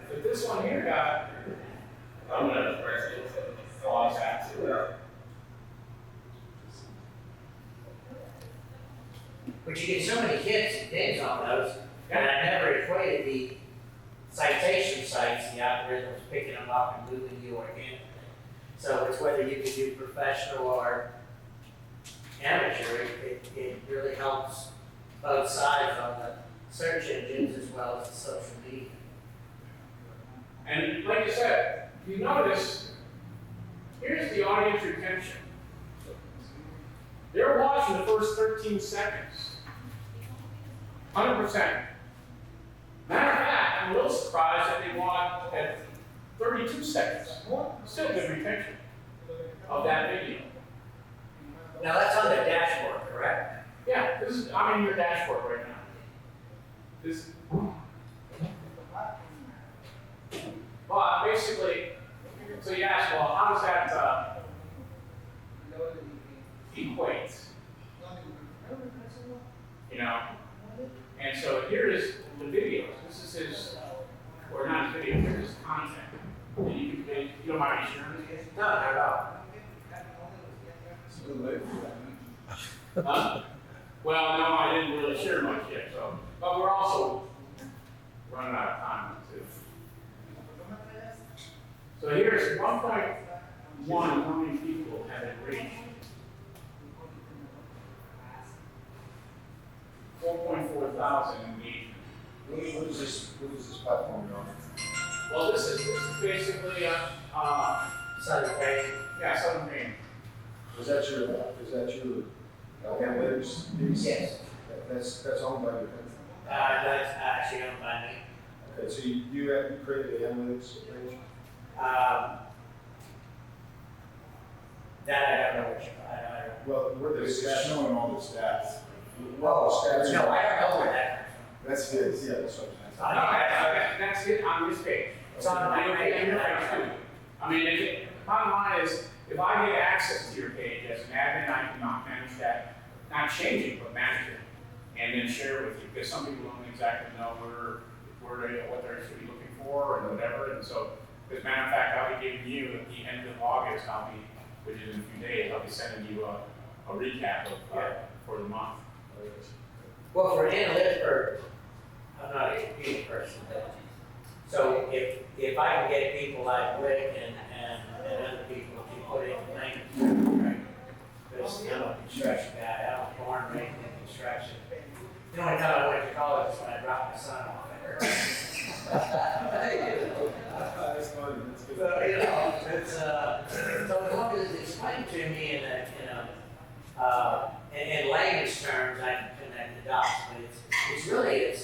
But this one here got, I'm gonna pause that. But you get so many hits and dings on those, and I never equated the citation sites, the algorithms picking them up and moving you organically. So it's whether you can do professional or amateur, it really helps both sides search engines as well as the social media. And like I said, if you notice, here's the audience retention. They're watching the first 13 seconds. 100%. Matter of fact, I'm a little surprised that they watched at 32 seconds. Still good retention of that video. Now that's on the dashboard, correct? Yeah, I'm in your dashboard right now. Well, basically, so you ask, well, how does that equate? You know? And so here is the videos. This is his, or not his video, here's his content. And you don't mind me sharing this? No, not at all. It's a little late for that, Huh? Well, no, I didn't really share much yet, so. But we're also running out of time, too. So here's 1.1, how many people have it reached? 4.4 thousand engagement. What is this platform you're on? Well, this is basically Southern Maine. Yeah, Southern Maine. Is that your analytics piece? Yes. That's owned by your company? That's actually owned by me. Okay, so you created the analytics page? That I don't know which, I don't. Well, where It's showing all the stats. Well, stats. No, I don't know where that That's his, yeah, that's what I'm Okay, that's it on this page. It's on my page. I mean, bottom line is, if I get access to your page as an admin, I can manage that, not change it, but manage it, and then share it with you, because some people don't exactly know what they're actually looking for and whatever, and so, as a matter of fact, I'll be giving you, at the end of August, which is in a few days, I'll be sending you a recap of, for the month. Well, for analytics, I'm not a computer person, but, so if I can get people like Rick and other people to put in language, right? Because I'm a construction guy, I was born and raised in construction. The only time I went to college was when I dropped my son off at That's funny, that's good. So, you know, it's, so as long as it's explained to me in language terms, I can connect the dots, but it's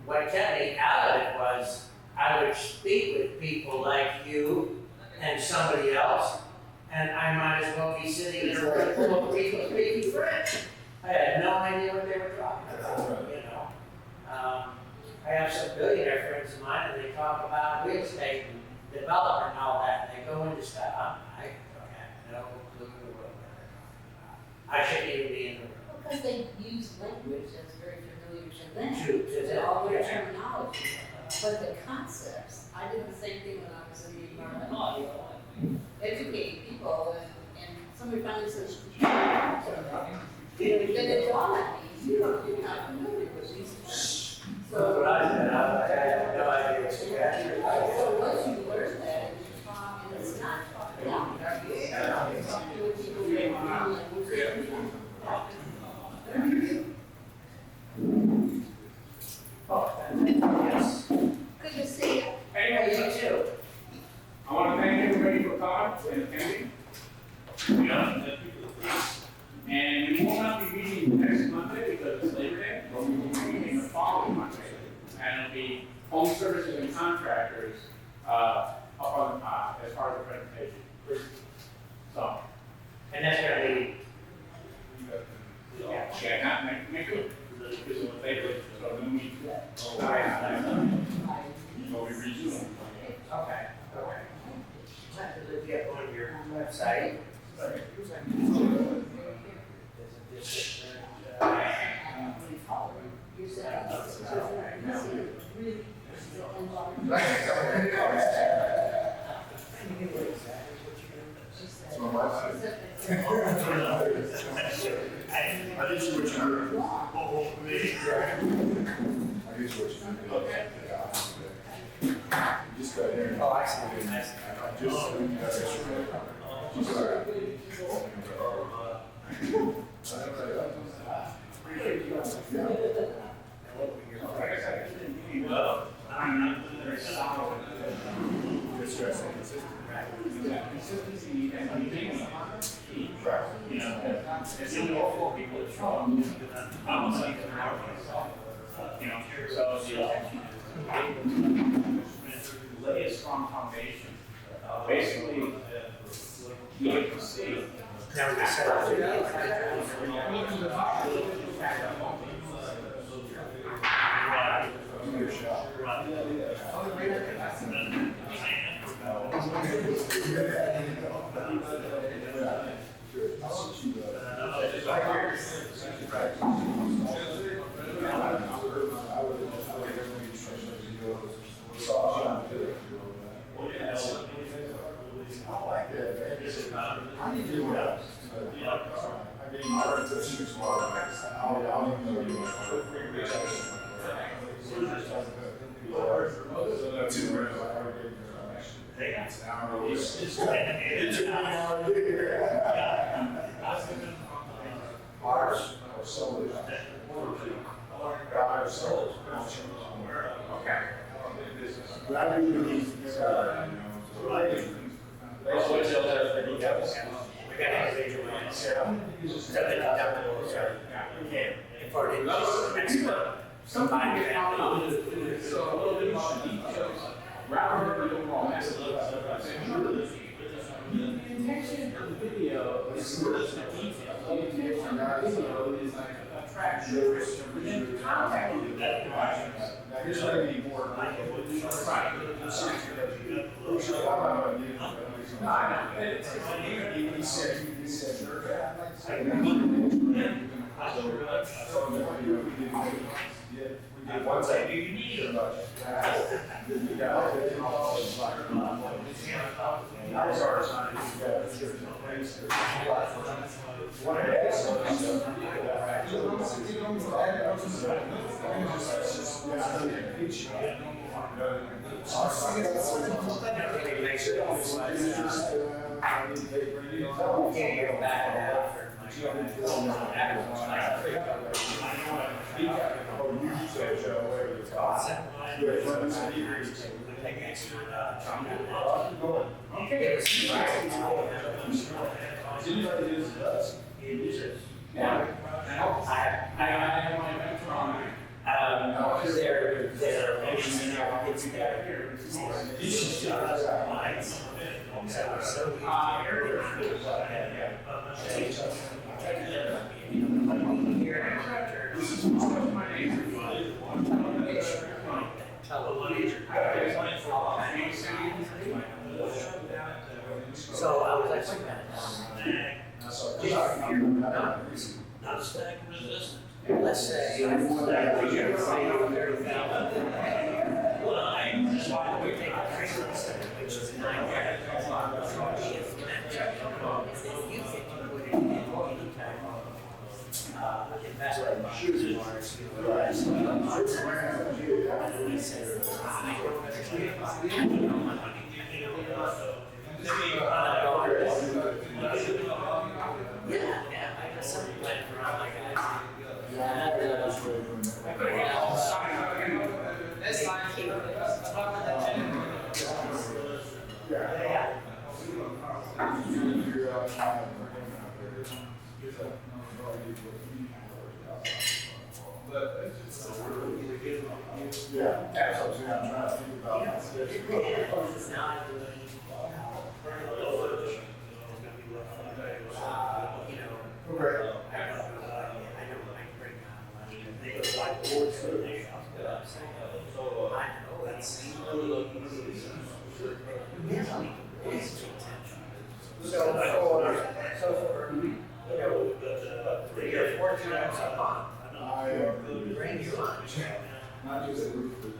what kept me out of it was I would speak with people like you and somebody else, and I might as well be sitting in a room full of people speaking French. I had no idea what they were talking about, you know. I have some billionaire friends of mine, and they talk about real estate and development and all that, and they go into stuff. I don't have no clue what they're talking about. I shouldn't even be in the room. Because they use language that's very familiar to them, To to all their terminology. But the concepts, I did the same thing when I was in the environmental field, educating people, and somebody finally says, then it dawned on me, you're not familiar with these terms. That's what I said. I had no idea what you had. So once you learn that, and it's not talking down, it's talking with people who are language. Yes. Good to see you. Anyway, You too. I want to thank everybody for coming and attending. And we will not be meeting next Monday because it's Labor Day, but we will be meeting the following Monday. And it'll be home services and contractors up on as part of the presentation. So. And that's going to be. Yeah, not next week. This is what they did. So then we. All right. So we resume. Okay. Have to look up on your website. That's my wife's. I get you what you do. I get you what you do. Okay. You just got here. Oh, I see. I see. Just. consistency and maintaining key. You know, and so we all four people at Trump, I was like, you know, so the lay a strong foundation. Basically, be able to see. Now we can set up. Somebody get out of it. So a little bit more details. Rather than overall message. The intention of the video is to detail. The intention of the video is like attract viewers and contact you. Now, here's what I need more. Right. No, I know. He said, one thing you need So I was like, not stack resistant. let's say, Well, that's why we take a frequency, which is 9 you can put it in any type of investment as far as I don't understand. Yeah, I got something planned for all my guys. This time, keep it. Yeah, absolutely. I'm trying to think about this. Three or 4 times a month, bring your lunch. Not just a roof, but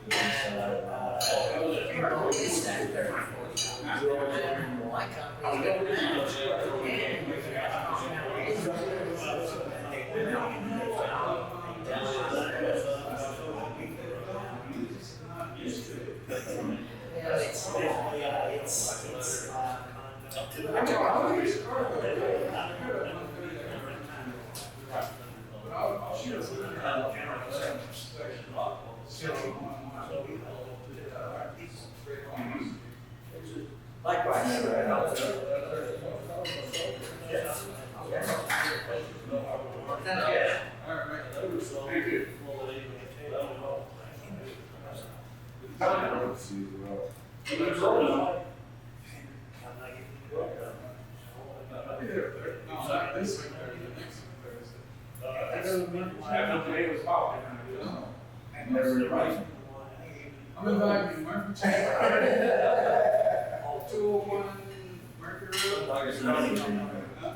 my company likewise. see as well. I'll be there, no, not this week, Thursday, next week, Thursday. Today was about. No. And never right. I'm inviting you, Murphy. 201 Mercury Road. Huh?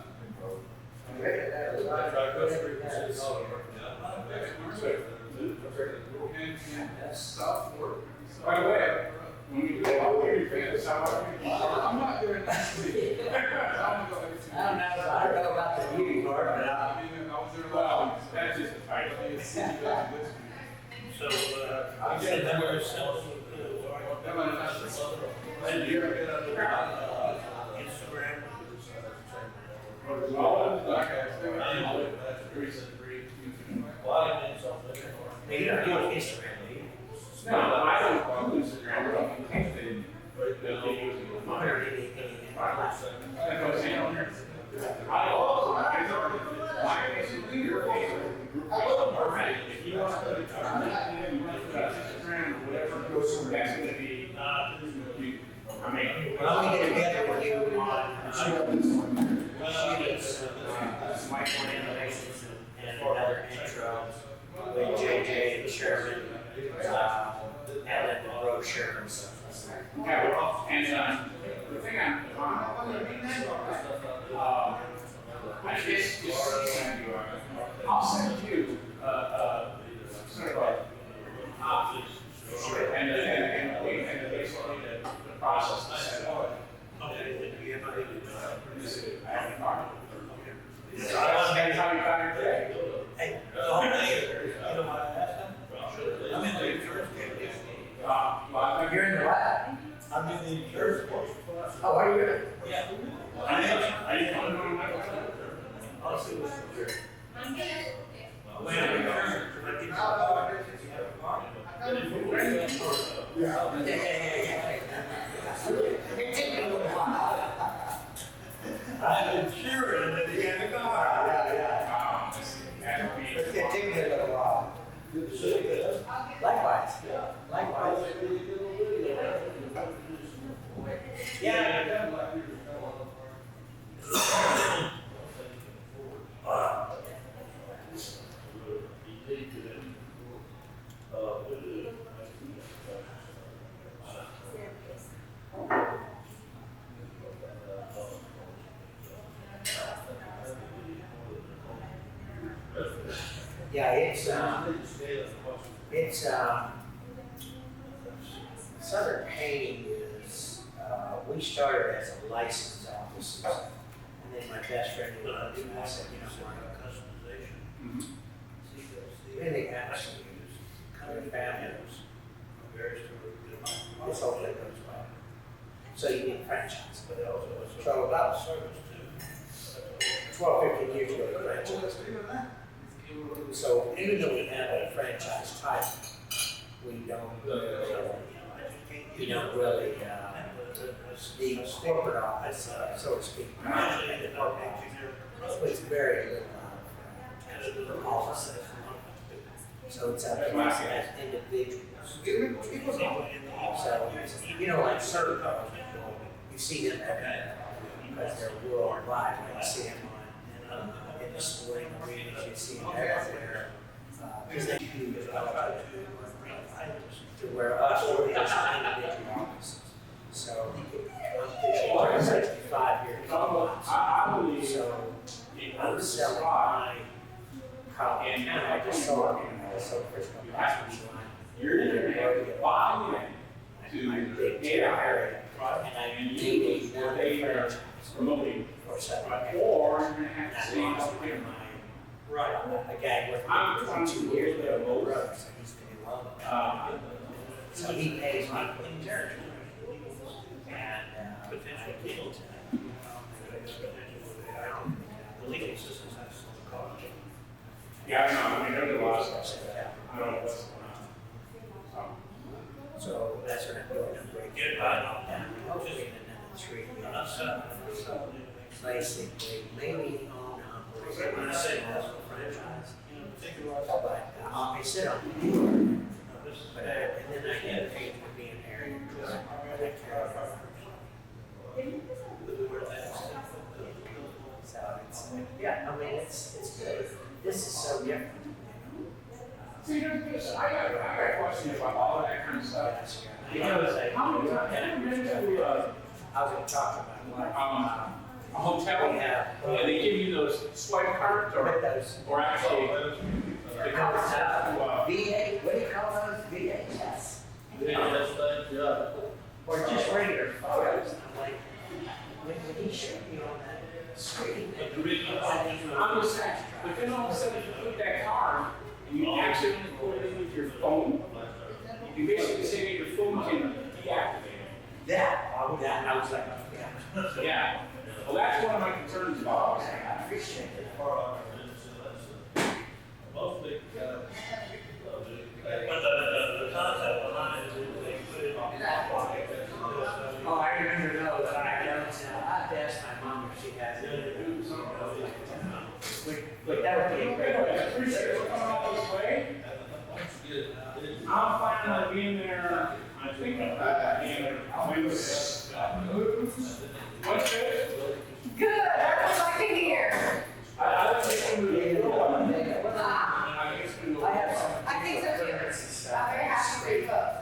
And South Fork. By the way, when you go out there, you're going to South. I'm not there next week. I'm gonna go every 2 weeks. I don't know about the beauty part, but I mean, I was there Well, last week. that's just a title. It's this week. So, I said that we're selling, That might not be- and you're Instagram. maybe you don't do Instagram, do you? No, I don't do Instagram. I don't think they Or any platform. I also, my basic leader, right? If you want to put Instagram or whatever, that's going to be, I mean. Well, let me get together with you on shootings, micro animations and another intro with JJ and Sherman, and then the brochure and stuff. Yeah, and the thing I just send you, I'll send you sort of a and basically the process to set up. I haven't talked. So that's how you got it today. Hey, the whole thing is, you know what I asked them? I'm in the insurance game. You're in the what? I'm in the insurance course. Oh, are you? Yeah. I didn't want to know my I'll see what's here. When I'm in insurance, I get I'm insured and then you get the car. It's gonna take me a little while. Good to see you. Likewise. Yeah. Likewise. Yeah. Yeah, it's Southern Painting is, we started as a licensed office, and then my best friend, I said, you know, really actually, kind of families, this whole thing goes well. So you need a franchise, but so about 12, 15 years ago, the franchise. So even though we have a franchise type, we don't really, the corporate office, so to speak, the corporate office, it's very little policy. So it's up to us as individuals. So, you know, like Serco, you see them everywhere because they're worldwide. You see them in the sporting arenas, you see them everywhere. Because they do to where us, we're just individual offices. So, I'm 65 years old. So, I'm selling my college. And I just sold it. I sold Frisco Passport line. You're going to have to buy into my big area. And I need another franchise promoting for 7 years. or you're going to have to stay up here. Right. A guy with me 22 years ago, my brother, so he's been in love. So he pays me for the church. And I get the legal assistance has some cost. Yeah, I know. I mean, there's a lot of stuff. I don't know what's going on. So that's what I'm doing. I'm breaking it down. Hopefully in another 3 years. Basically, maybe own a franchise. But I sit on the board. And then I get paid for being area I was gonna talk to my wife. A hotel, Yeah. and they give you those swipe cards, or actually, they come to, VA, what do you call those? VHS? Or just regular photos, and I'm like, when he showed me on that screen. I'm just saying, but then all of a sudden you put that card, and you accidentally put it in with your phone, you basically say that your phone can deactivate. I was like, yeah. Yeah, well, that's one of my concerns about. I appreciate it. Mostly, but the concept behind it is they put it on top of it. Oh, I remember those, I have to ask my mom if she has it. Like, that would be a great I way. appreciate it coming all this way. I'm planning on being there, I think, being there, what's this? Good, that's what I can hear. I don't think we would go on. I have some. I think so too. I'm very happy for you folks.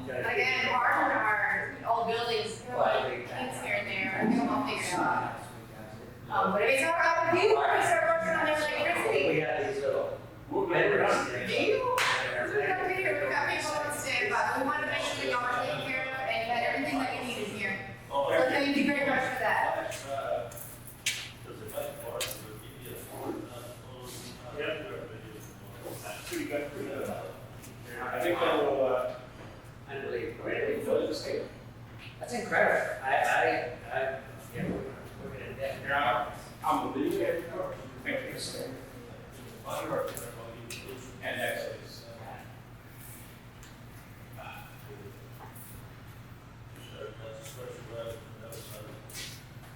Again, our old buildings, there are like things here and there, I think I'm all figured out. But if it's not up with you, we're gonna start working on electricity. We got these little. Do you? We got people on standby, we wanted to make sure y'all are taken care of and you had everything that you needed here. So thank you very much for that. Pretty good. I think that will, Unbelievable. state. That's incredible. Yeah, we're gonna definitely. I'm believing it. Thank you, sir. And that's it.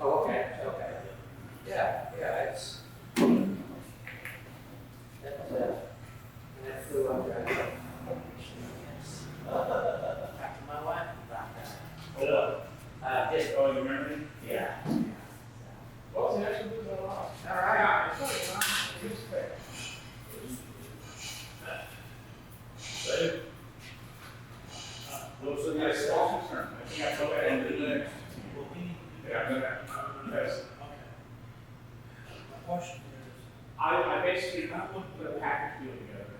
Oh, okay. Yeah, it's. That flew up there. Talked to my wife about that. Just, Oh, you remember me? yeah. Well, it's actually moved a lot. All right. Yeah, it's only not, it's fair. Well, so that's all concerned. I think I told that in the next. Yeah, I know that. Yes. My question I basically put a package deal together.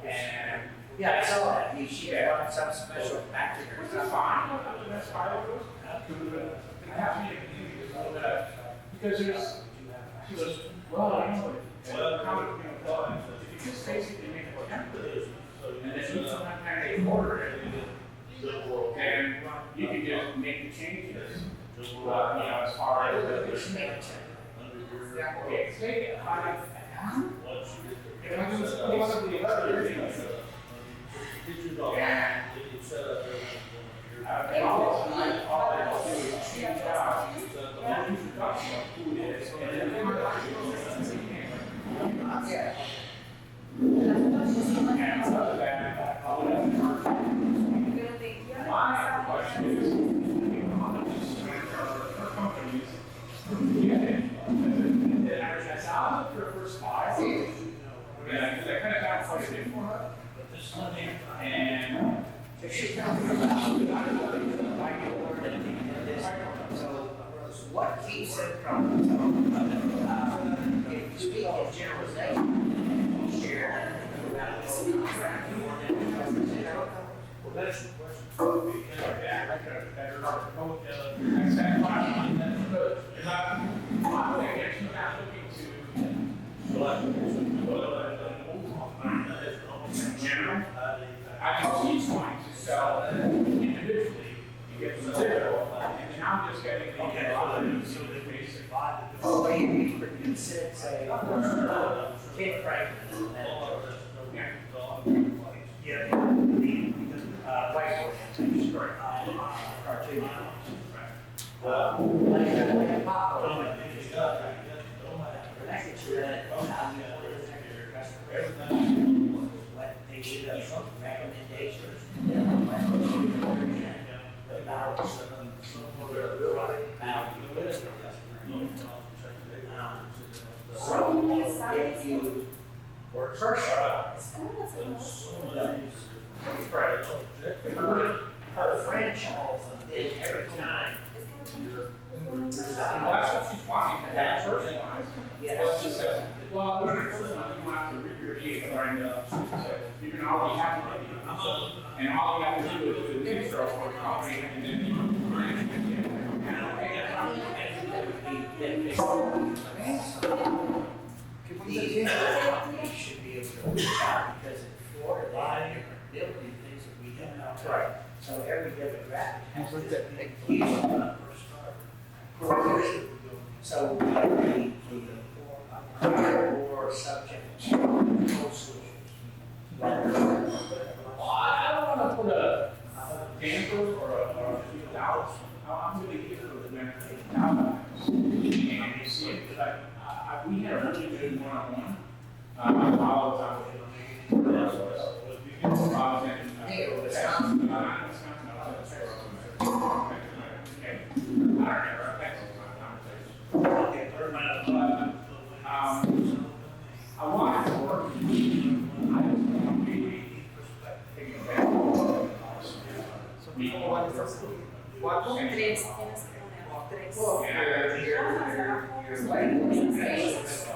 And. Yeah, I saw that. She wanted some special package or That's something. fine, that's fine. It has to be a little bit, because there's, she goes, well, I know, how it can apply. If you just basically make it template, and then each time they order it, and you can just make the changes, as far as the. Okay, take it, if I just put one of the other things. And all I do is change out the introduction of who it is, and then and other than that, my question is, for companies, I look for a first five, and I kind of got quite a bit for her. And So what keeps it from, if you speak of generalization, share, well, that's the question. I can see trying to sell individually, you get the zero, and then I'm just getting the so the basic. oh, you consider, say, Kid Franklin. Yeah. Whiteboard. Cartoon. Like a pop. Connected to that. What they did, recommendations. So if you work first, French all of them, then every time. Well, that's what she's wanting, that person wants. Well, she said, well, when you're first one, you don't have to recreate, right? You can already have it, and all you have to do is do the intro for a company, and then you can bring it in. These companies should be able to reach out, because in Florida, they have different building things that we don't know. Right. So every demographic has this big huge so we have the or subject to Well, I don't want to put a camper or a few dollars. I'm going to give it a $8,000. And you see it, because we had a really good one-on-one. I was I wanted to work. I just want to be taking advantage of